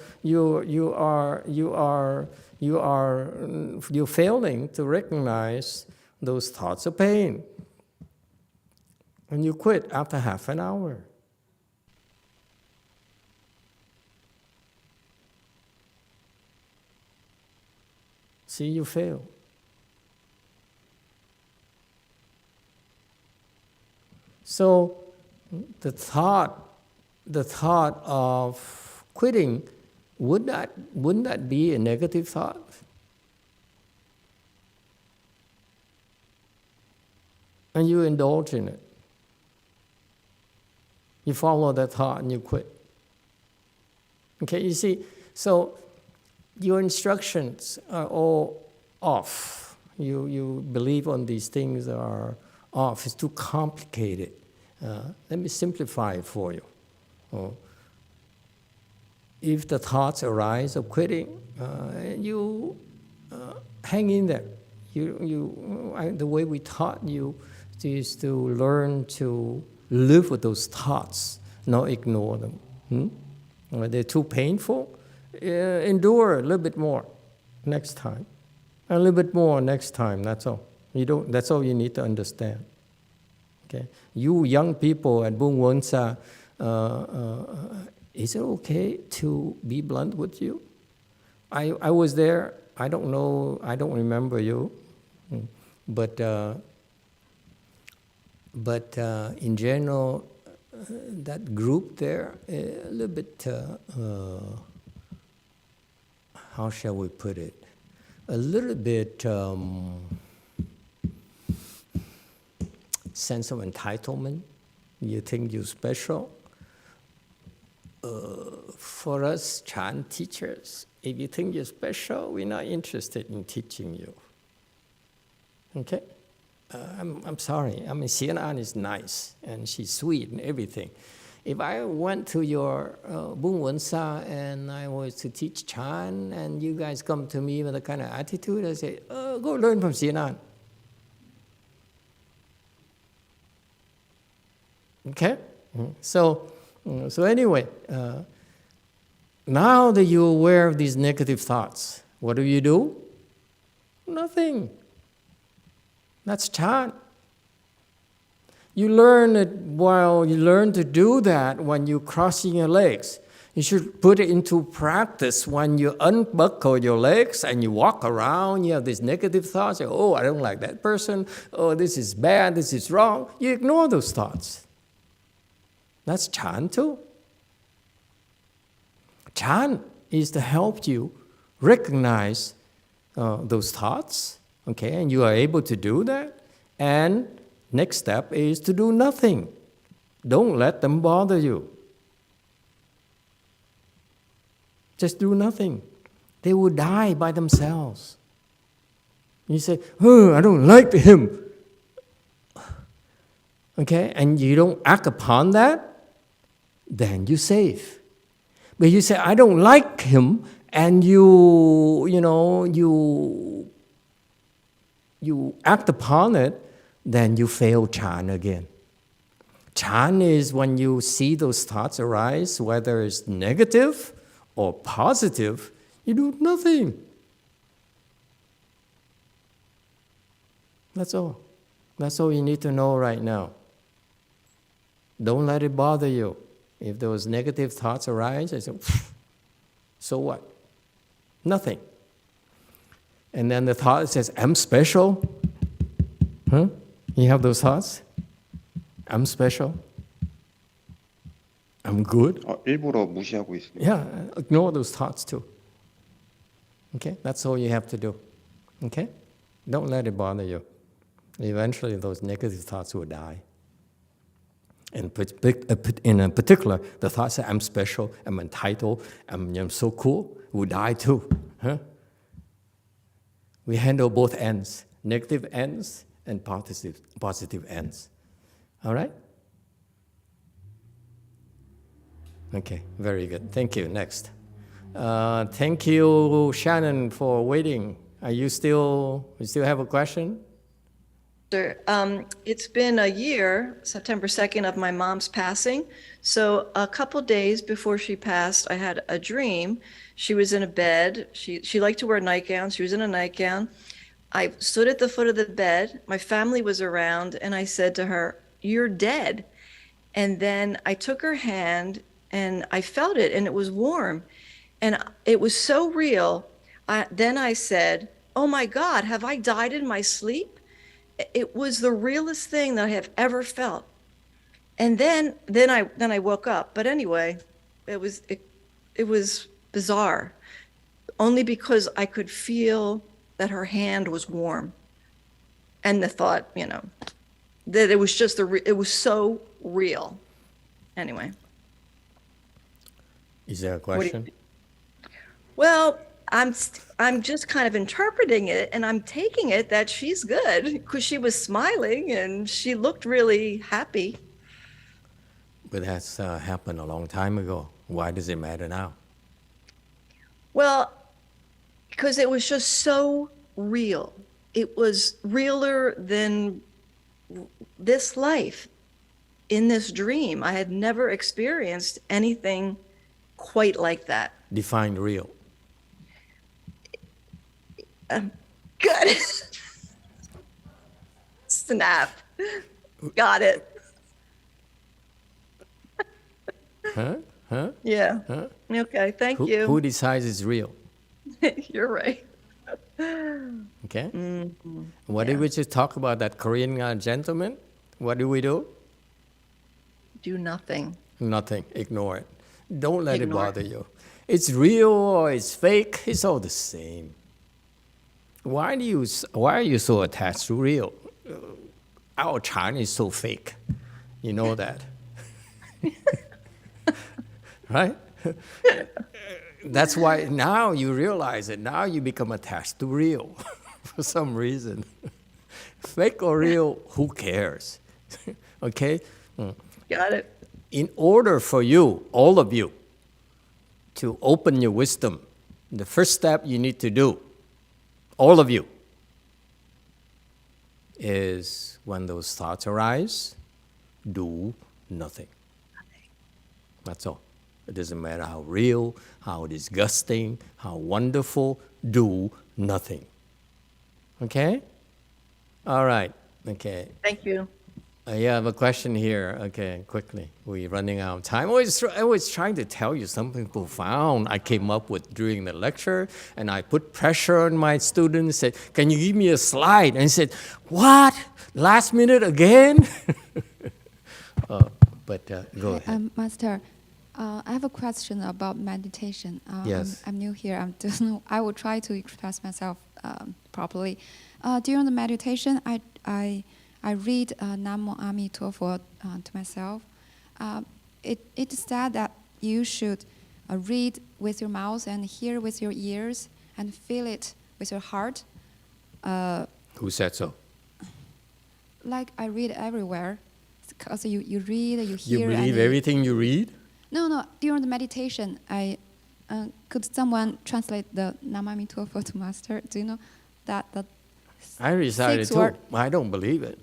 failing to recognize those thoughts of pain. And you quit after half an hour. See, you fail. So the thought of quitting, wouldn't that be a negative thought? And you indulge in it. You follow that thought and you quit. Okay, you see, so your instructions are all off. You believe on these things are off. It's too complicated. Let me simplify it for you. If the thoughts arise of quitting, you hang in there. The way we taught you is to learn to live with those thoughts, not ignore them. They're too painful. Endure a little bit more next time. A little bit more next time, that's all. That's all you need to understand. Okay? You young people at YongHua, is it okay to be blunt with you? I was there. I don't know. I don't remember you. But in general, that group there, a little bit, how shall we put it? A little bit sense of entitlement. You think you're special. For us Chan teachers, if you think you're special, we're not interested in teaching you. Okay? I'm sorry. I mean, Xienan is nice and she's sweet and everything. If I went to your YongHua and I was to teach Chan and you guys come to me with a kind of attitude, I say, go learn from Xienan. Okay? So anyway, now that you're aware of these negative thoughts, What do? Nothing. That's chant. You learn to do that when you're crossing your legs. You should put it into practice when you unbuckle your legs and you walk around. You have these negative thoughts. Oh, I don't like that person. Oh, this is bad. This is wrong. You ignore those thoughts. That's chant too. Chant is to help you recognize those thoughts. Okay, and you are able to do that. And next step is to do nothing. Don't let them bother you. Just do nothing. They will die by themselves. You say, oh, I don't like him. Okay, and you don't act upon that, then you're safe. But you say, I don't like him, and you act upon it, then you fail Chan again. Chan is when you see those thoughts arise, whether it's negative or positive, you do nothing. That's all. That's all you need to know right now. Don't let it bother you. If those negative thoughts arise, I say, so what? Nothing. And then the thought says, I'm special. Huh? You have those thoughts? I'm special. I'm good. 일부러 무시하고 있습니다. Yeah, ignore those thoughts too. Okay, that's all you have to do. Okay? Don't let it bother you. Eventually those negative thoughts will die. In particular, the thoughts that I'm special, I'm entitled, I'm so cool, will die too. Huh? We handle both ends, negative ends and positive ends. All right? Okay, very good. Thank you. Next. Thank you, Shannon, for waiting. You still have a question? Sure. It's been a year, September 2nd, of my mom's passing. So a couple days before she passed, I had a dream. She was in a bed. She liked to wear nightgowns. She was in a nightgown. I stood at the foot of the bed. My family was around, and I said to her, "You're dead." And then I took her hand, and I felt it, and it was warm. And it was so real. Then I said, "Oh my God, have I died in my sleep?" It was the realest thing that I have ever felt. And then I woke up. But anyway, it was bizarre, only because I could feel that her hand was warm, and the thought, that it was just it was so real. Anyway. Is there a question? Well, I'm just kind of interpreting it, and I'm taking it that she's good, because she was smiling and she looked really happy. But that's happened a long time ago. Why does it matter now? Well, because it was just so real. It was realer than this life. In this dream, I had never experienced anything quite like that. Define real. Good. Snap. Got it. Huh? Yeah. Huh? Okay, thank you. Who decides it's real? You're right. Okay. Mm-hmm. What did we just talk about, that Korean gentleman? What do we do? Do nothing. Nothing. Ignore it. Don't let it Ignore bother you. It's real or it's fake, it's all the same. Why are you so attached to real? Our China is so fake. You know that. Right? That's why now you realize it. Now you become attached to real for some reason. Fake or real, who cares? Okay? Got it. In order for you, all of you, to open your wisdom, the first step you need to do, all of you, is when those thoughts arise, do nothing. That's all. It doesn't matter how real, how disgusting, how wonderful, do nothing. Okay? All right. Okay. Thank you. You have a question here. Okay, quickly. We're running out of time. I was trying to tell you something profound I came up with during the lecture, and I put pressure on my students, said, can you give me a slide? And he said, what? Last minute again? Go ahead. Master, I have a question about meditation. Yes. I'm new here. I will try to express myself properly. During the meditation, I read Namo Amitofo to myself. It said that you should read with your mouth and hear with your ears and feel it with your heart. Who said so? Like I read everywhere. Because you read, you hear. You believe everything you read? No. During the meditation, could someone translate the Namami Tuofu to Master? Do you know that? I recited too. I don't believe it.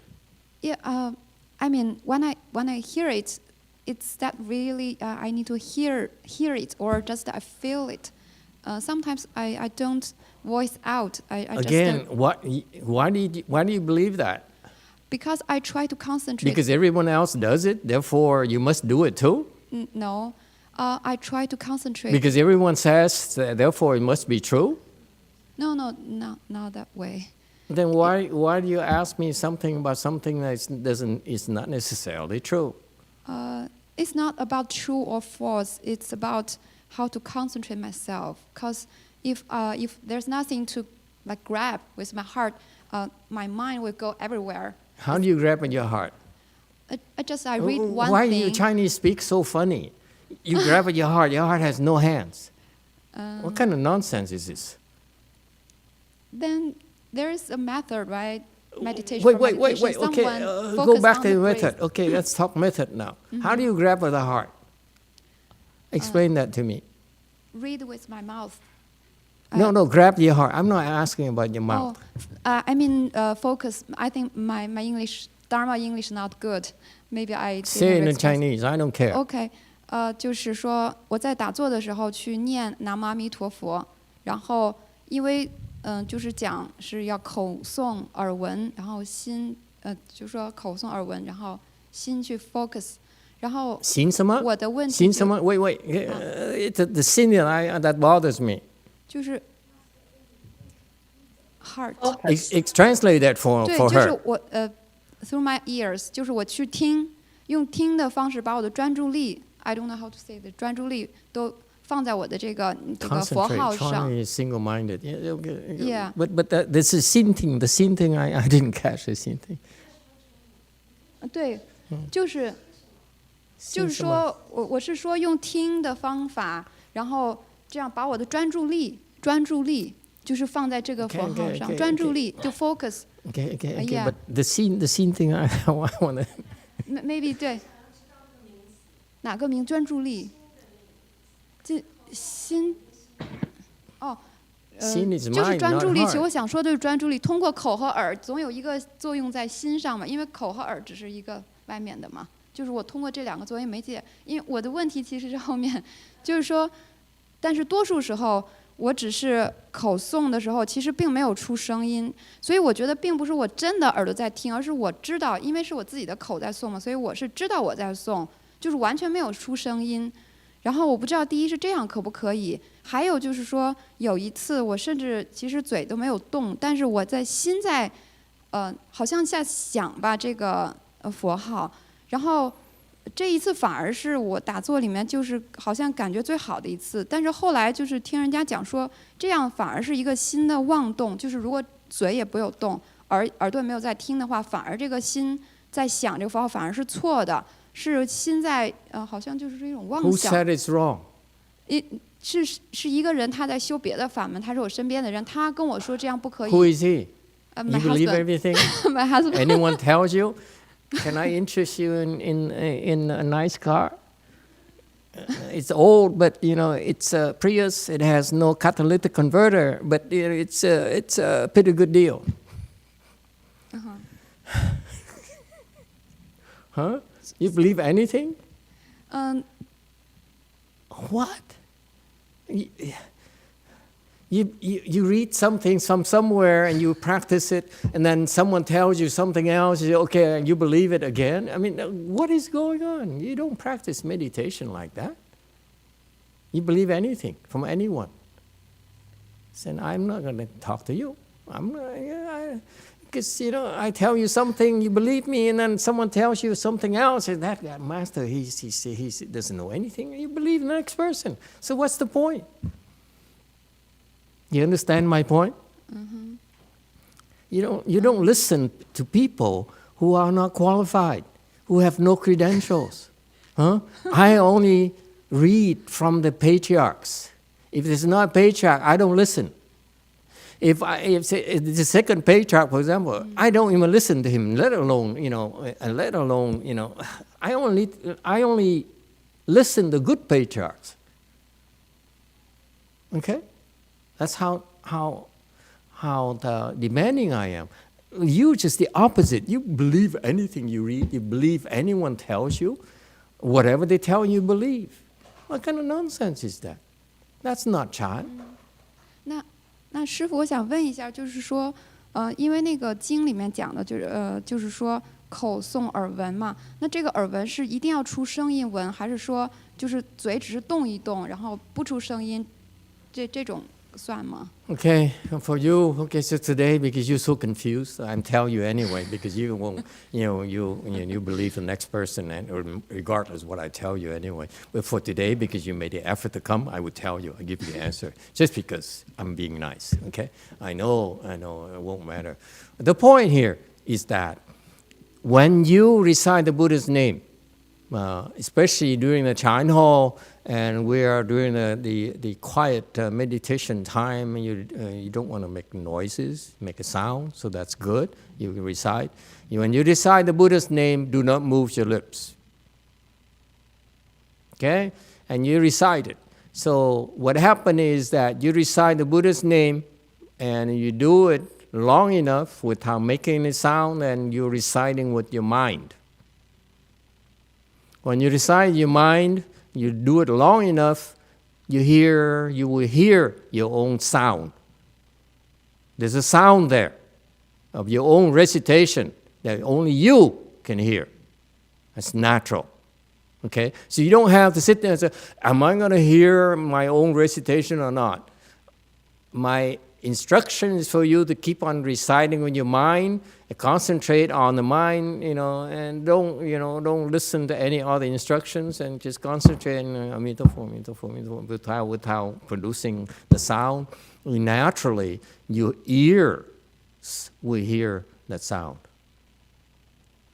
Yeah. I mean, when I hear it, it's that really I need to hear it, or just I feel it. Sometimes I don't voice out. Again, why do you believe that? Because I try to concentrate. Because everyone else does it, therefore you must do it too? No, I try to concentrate. Because everyone says, therefore it must be true? No, not that way. Then why do you ask me something about something that is not necessarily true? It's not about true or false. It's about how to concentrate myself. Because if there's nothing to grab with my heart, my mind will go everywhere. How do you grab in your heart? I read one Why thing. do you Chinese speak so funny? You grab at your heart has no hands. What kind of nonsense is this? Then there is a method, right? Meditation. Wait. Okay, go back to the method. Okay, let's talk method now. Mm-hmm. How do you grab at the heart? Explain that to me. Read with my mouth. No, grab your heart. I'm not asking about your mouth. I mean, focus. I think my English, Dharma English not good. Maybe I say it in Chinese. I don't care. Okay. 就是说我在打坐的时候去念南无阿弥陀佛，然后因为就是讲是要口诵耳闻，然后心就说口诵耳闻，然后心去 focus， 然后心什么？我的问题心什么 ？Wait, the sin that bothers me. 就是 heart。Translate that for 对， her. 就是我through my ears， 就是我去听，用听的方式把我的专注力 ，I don't know how to say 的专注力都放在我的这个佛号上。Concentrate, single-minded. Yeah. But this is sin thing. The sin thing I didn't catch the sin thing. 对，就是说我是说用听的方法，然后这样把我的专注力就是放在这个佛号上，专注力就 focus。Okay. But the sin thing I want to. Maybe 对。哪个名？专注力。这心。哦。就是专注力。其实我想说的是专注力，通过口和耳，总有一个作用在心上嘛，因为口和耳只是一个外面的嘛。就是我通过这两个作为媒介，因为我的问题其实是后面，就是说，但是多数时候我只是口诵的时候，其实并没有出声音，所以我觉得并不是我真的耳朵在听，而是我知道，因为是我自己的口在诵嘛，所以我是知道我在诵，就是完全没有出声音。然后我不知道第一是这样可不可以，还有就是说有一次我甚至其实嘴都没有动，但是我在心在，好像在想吧这个佛号。然后这一次反而是我打坐里面就是好像感觉最好的一次，但是后来就是听人家讲说，这样反而是一个心的妄动，就是如果嘴也不有动，耳朵也没有在听的话，反而这个心在想这个佛号反而是错的，是心在好像就是一种妄想。Who said it's wrong? 是一个人他在修别的法门，他是我身边的人，他跟我说这样不可以。Who is he? My You believe husband. everything? My husband. Anyone tells you? Can I interest you in a nice car? It's old, but it's a Prius. It has no catalytic converter, but it's a pretty good deal. Huh? You believe anything? What? You read something from somewhere and you practice it, and then someone tells you something else, you say, okay, and you believe it again. I mean, what is going on? You don't practice meditation like that. You believe anything from anyone. Then I'm not going to talk to you. Because, I tell you something, you believe me, and then someone tells you something else, and that master, he doesn't know anything, and you believe the next person. So what's the point? You understand my point? Mm-hmm. You don't listen to people who are not qualified, who have no credentials. Huh? I only read from the patriarchs. If there's not a patriarch, I don't listen. If the second patriarch, for example, I don't even listen to him, let alone, I only listen to good patriarchs. Okay? That's how demanding I am. You just the opposite. You believe anything you read. You believe anyone tells you. Whatever they tell you, believe. What kind of nonsense is that? That's not child. 那师父，我想问一下，就是说，因为那个经里面讲的，就是说口诵耳闻嘛。那这个耳闻是一定要出声音闻，还是说就是嘴只是动一动，然后不出声音，这种算吗？ Okay, for you, okay, so today, because you're so confused, I'm telling you anyway, because you won't, you believe the next person, and regardless what I tell you anyway. But for today, because you made the effort to come, I would tell you, I give you the answer, just because I'm being nice, okay? I know, it won't matter. The point here is that when you recite the Buddha's name, especially during the Chan Hall, and we are doing the quiet meditation time, and you don't want to make noises, make a sound, so that's good. You can recite. When you recite the Buddha's name, do not move your lips. Okay? And you recite it. So what happened is that you recite the Buddha's name, and you do it long enough without making a sound, and you're reciting with your mind. When you recite your mind, you do it long enough, you will hear your own sound. There's a sound there of your own recitation that only you can hear. That's natural. Okay? So you don't have to sit there and say, am I going to hear my own recitation or not? My instruction is for you to keep on reciting with your mind, and concentrate on the mind, and don't listen to any other instructions, and just concentrate on without producing the sound. Naturally, your ears will hear that sound.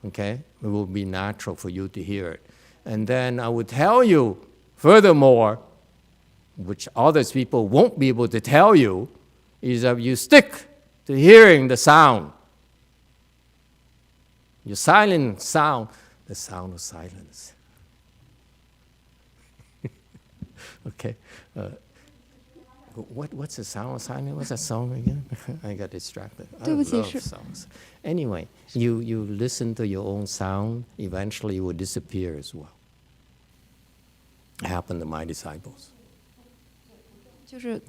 Okay? It will be natural for you to hear it. And then I would tell you, furthermore, which other people won't be able to tell you, is that you stick to hearing the sound. Your silent sound, the sound of silence. Okay. What's the sound of silence? What's that song again? I got distracted. I love songs. Anyway, you listen to your own sound, eventually it will disappear as well. It happened to my disciples.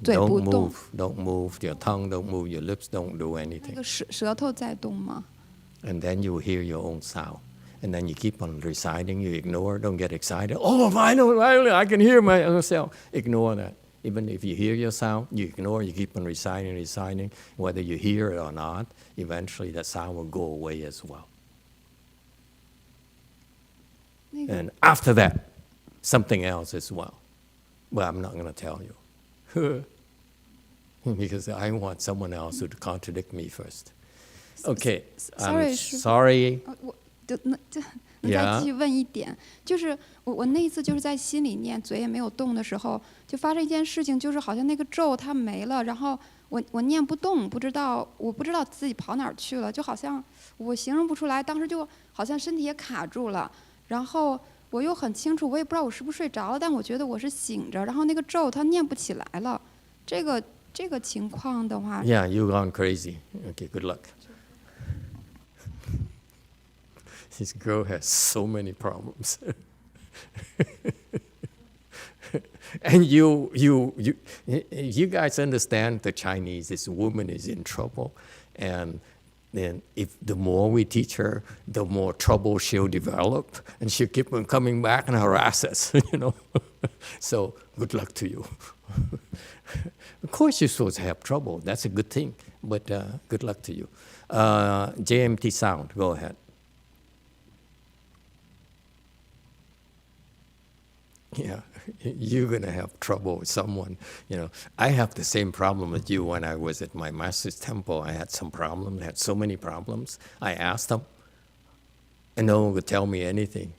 Don't move your tongue, don't move your lips, don't do anything. 舌头在动吗？ And then you hear your own sound. And then you keep on reciting, you ignore, don't get excited. Oh, finally, I can hear myself. Ignore that. Even if you hear your sound, you ignore, you keep on reciting. Whether you hear it or not, eventually that sound will go away as well. And after that, something else as well. Well, I'm not going to tell you. Because I want someone else to contradict me first. Okay, I'm sorry. 再继续问一点，就是我那一次就是在心里念，嘴也没有动的时候，就发生一件事情，就是好像那个咒它没了，然后我念不动，我不知道自己跑哪儿去了，就好像我形容不出来，当时就好像身体也卡住了，然后我又很清楚，我也不知道我是不是睡着了，但我觉得我是醒着，然后那个咒它念不起来了，这个情况的话 Yeah, you gone crazy. Okay, good luck. This girl has so many problems. And you guys understand the Chinese, this woman is in trouble. And then if the more we teach her, the more trouble she'll develop. And she'll keep on coming back and harass us, So good luck to you. Of course you're supposed to have trouble. That's a good thing. But good luck to you. JMT Sound, go ahead. Yeah, you're going to have trouble with someone. I have the same problem as you when I was at my master's temple. I had some problems, I had so many problems. I asked them, and no one would tell me anything.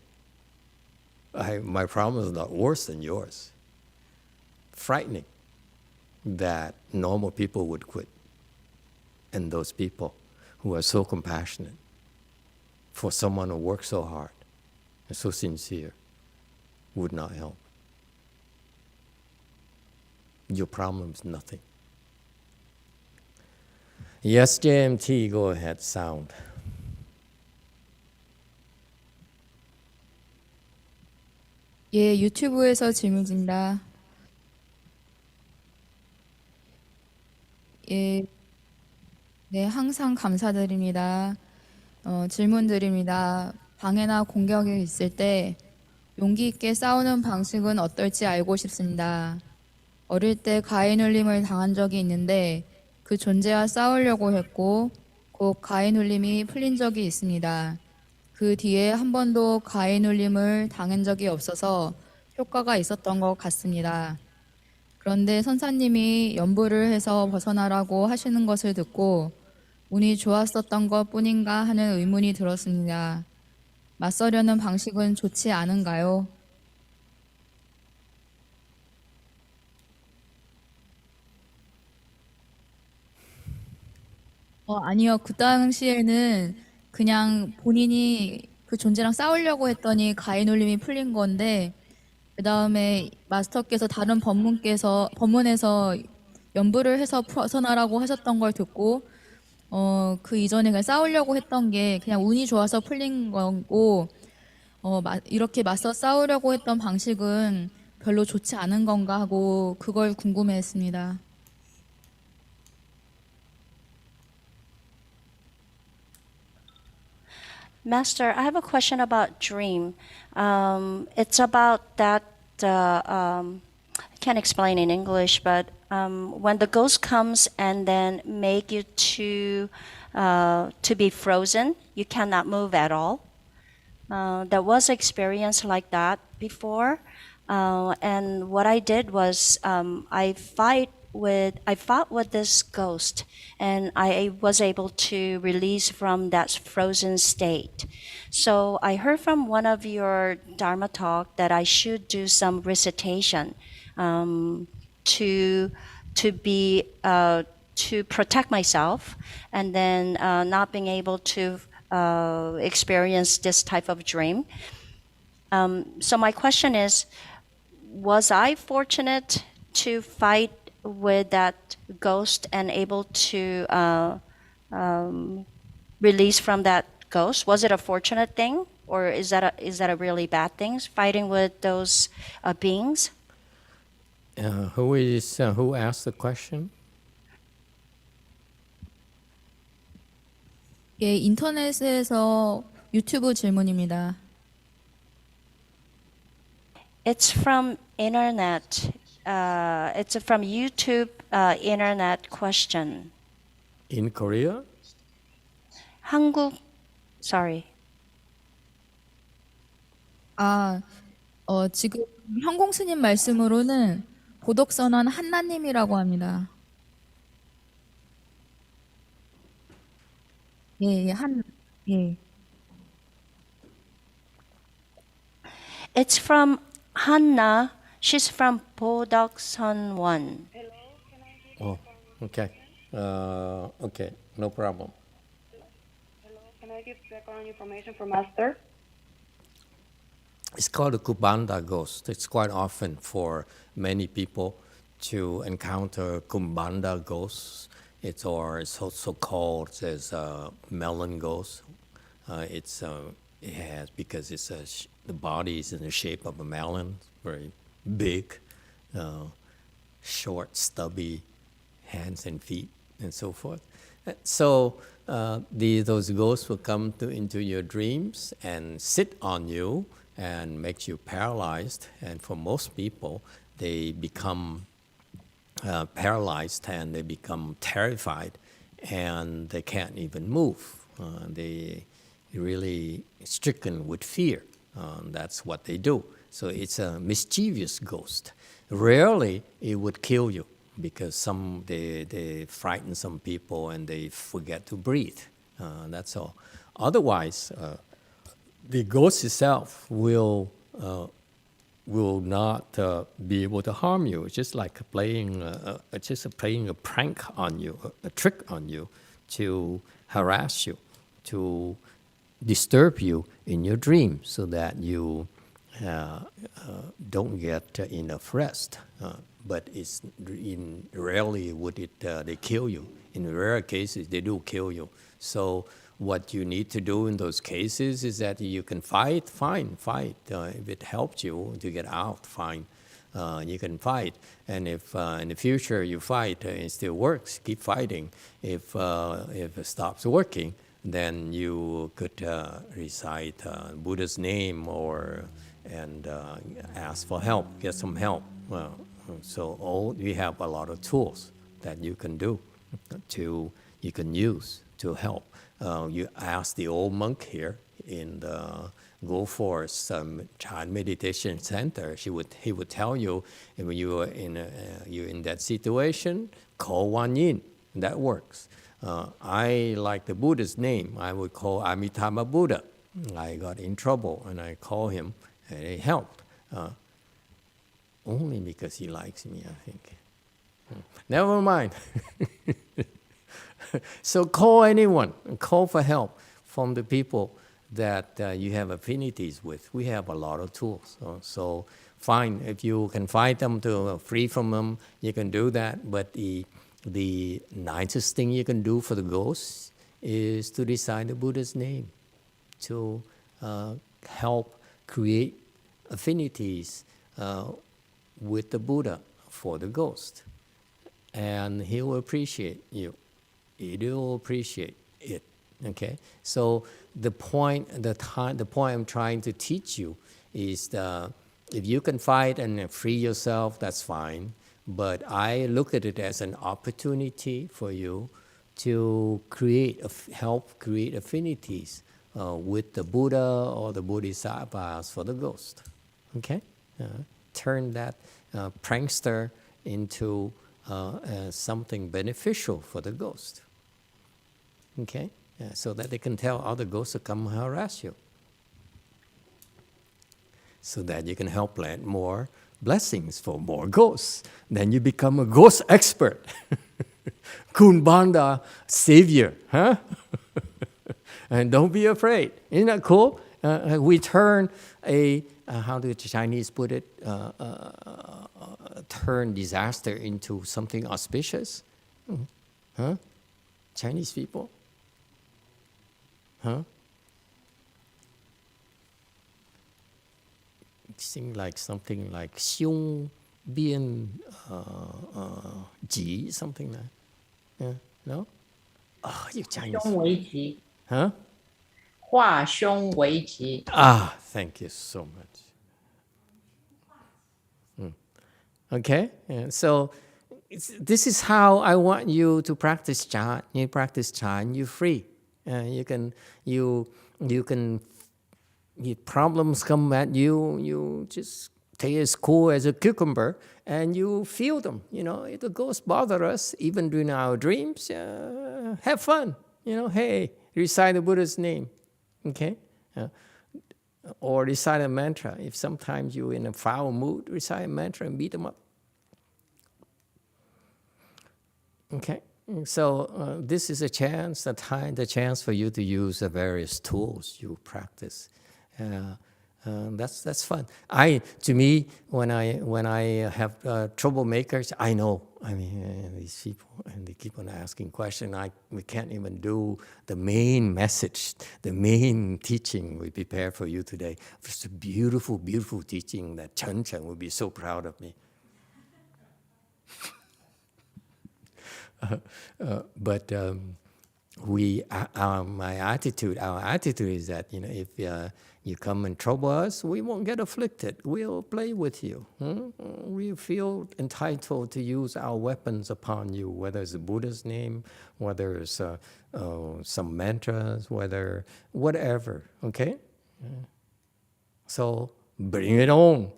My problem is not worse than yours. Frightening that normal people would quit. And those people who are so compassionate for someone who works so hard and so sincere would not help. Your problem is nothing. Yes, JMT, go ahead, sound. 예, 유튜브에서 질문 드립니다. 예, 네, 항상 감사드립니다. 질문 드립니다. 방해나 공격이 있을 때 용기 있게 싸우는 방식은 어떨지 알고 싶습니다. 어릴 때 가해눌림을 당한 적이 있는데 그 존재와 싸우려고 했고 곧 가해눌림이 풀린 적이 있습니다. 그 뒤에 한 번도 가해눌림을 당한 적이 없어서 효과가 있었던 것 같습니다. 그런데 선사님이 연부를 해서 벗어나라고 하시는 것을 듣고 운이 좋았었던 것 뿐인가 하는 의문이 들었습니다. 맞서려는 방식은 좋지 않은가요? 아니요. 그 당시에는 그냥 본인이 그 존재랑 싸우려고 했더니 가해놀림이 풀린 건데 그 다음에 마스터께서 다른 법문에서 연부를 해서 벗어나라고 하셨던 걸 듣고 그 이전에 그냥 싸우려고 했던 게 그냥 운이 좋아서 풀린 거고 이렇게 맞서 싸우려고 했던 방식은 별로 좋지 않은 건가 하고 그걸 궁금해했습니다. Master, I have a question about dream. It's about that, I can't explain in English, but when the ghost comes and then make you to be frozen, you cannot move at all. There was experience like that before. And what I did was I fought with this ghost, and I was able to release from that frozen state. So I heard from one of your Dharma talk that I should do some recitation to protect myself, and then not being able to experience this type of dream. So my question is, was I fortunate to fight with that ghost and able to release from that ghost? Was it a fortunate thing, or is that a really bad thing, fighting with those beings? Who asked the question? 예, 인터넷에서 유튜브 질문입니다. It's from internet. It's from YouTube internet question. In Korea? 한국, sorry. 지금 현공 스님 말씀으로는 보덕선언 한나님이라고 합니다. 예. It's from Hanna. She's from Podokson 1. Oh, okay. Okay, no problem. Hello, can I give background information for Master? It's called a Kumbanda ghost. It's quite often for many people to encounter Kumbanda ghosts. It's also called as a melon ghost. It has, because the body is in the shape of a melon, very big, short, stubby hands and feet, and so forth. So those ghosts will come into your dreams and sit on you and make you paralyzed. And for most people, they become paralyzed and they become terrified, and they can't even move. They really stricken with fear. That's what they do. So it's a mischievous ghost. Rarely it would kill you, because they frighten some people and they forget to breathe. That's all. Otherwise, the ghost itself will not be able to harm you. It's just like playing a prank on you, a trick on you, to harass you, to disturb you in your dream, so that you don't get enough rest. But rarely would they kill you. In rare cases, they do kill you. So what you need to do in those cases is that you can fight, fine, fight. If it helps you to get out, fine. You can fight. And if in the future you fight and it still works, keep fighting. If it stops working, then you could recite Buddha's name and ask for help, get some help. So we have a lot of tools that you can do, you can use to help. You ask the old monk here in the Goforth Chan Meditation Center. He would tell you, when you're in that situation, call Wan Yin. That works. I like the Buddha's name. I would call Amitabha Buddha. I got in trouble and I call him, and it helped. Only because he likes me, I think. Never mind. So call anyone, call for help from the people that you have affinities with. We have a lot of tools. So fine, if you can find them to free from them, you can do that. But the nicest thing you can do for the ghosts is to recite the Buddha's name, to help create affinities with the Buddha for the ghost. And he will appreciate you. He will appreciate it. Okay? So the point I'm trying to teach you is if you can fight and free yourself, that's fine. But I look at it as an opportunity for you to help create affinities with the Buddha or the Bodhisattvas for the ghost. Okay? Turn that prankster into something beneficial for the ghost. Okay? So that they can tell other ghosts to come harass you. So that you can help plant more blessings for more ghosts. Then you become a ghost expert. Kunbanda savior, huh? And don't be afraid. Isn't that cool? We turn how do the Chinese put it? Turn disaster into something auspicious. Huh? Chinese people? Huh? It seems like something like 凶变 ji, something like that. Yeah? No? Oh, you Chinese. 凶为吉. Huh? 化凶为吉. Ah, thank you so much. Okay? And so this is how I want you to practice Chan. You practice Chan, you're free. Problems come at you, you just take it as cool as a cucumber and you feel them. The ghosts bother us even during our dreams. Have fun. Hey, recite the Buddha's name. Okay? Or recite a mantra. If sometimes you're in a foul mood, recite a mantra and beat them up. Okay? So this is a chance, the chance for you to use the various tools you practice. That's fun. To me, when I have troublemakers, I know. I mean, these people, and they keep on asking questions. We can't even do the main message, the main teaching we prepared for you today. It's a beautiful, beautiful teaching that Chen would be so proud of me. But our attitude is that, if you come and trouble us, we won't get afflicted. We'll play with you. We feel entitled to use our weapons upon you, whether it's the Buddha's name, whether it's some mantras, whatever. Okay? So bring it on.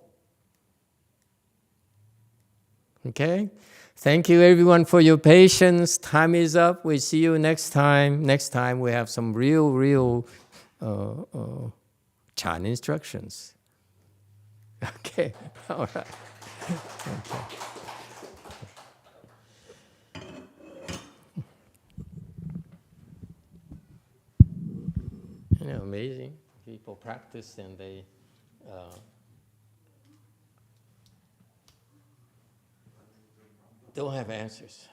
Okay? Thank you everyone for your patience. Time is up. We'll see you next time. Next time we have some real Chan instructions. Okay, all right. Okay. Amazing. People practice and they don't have answers.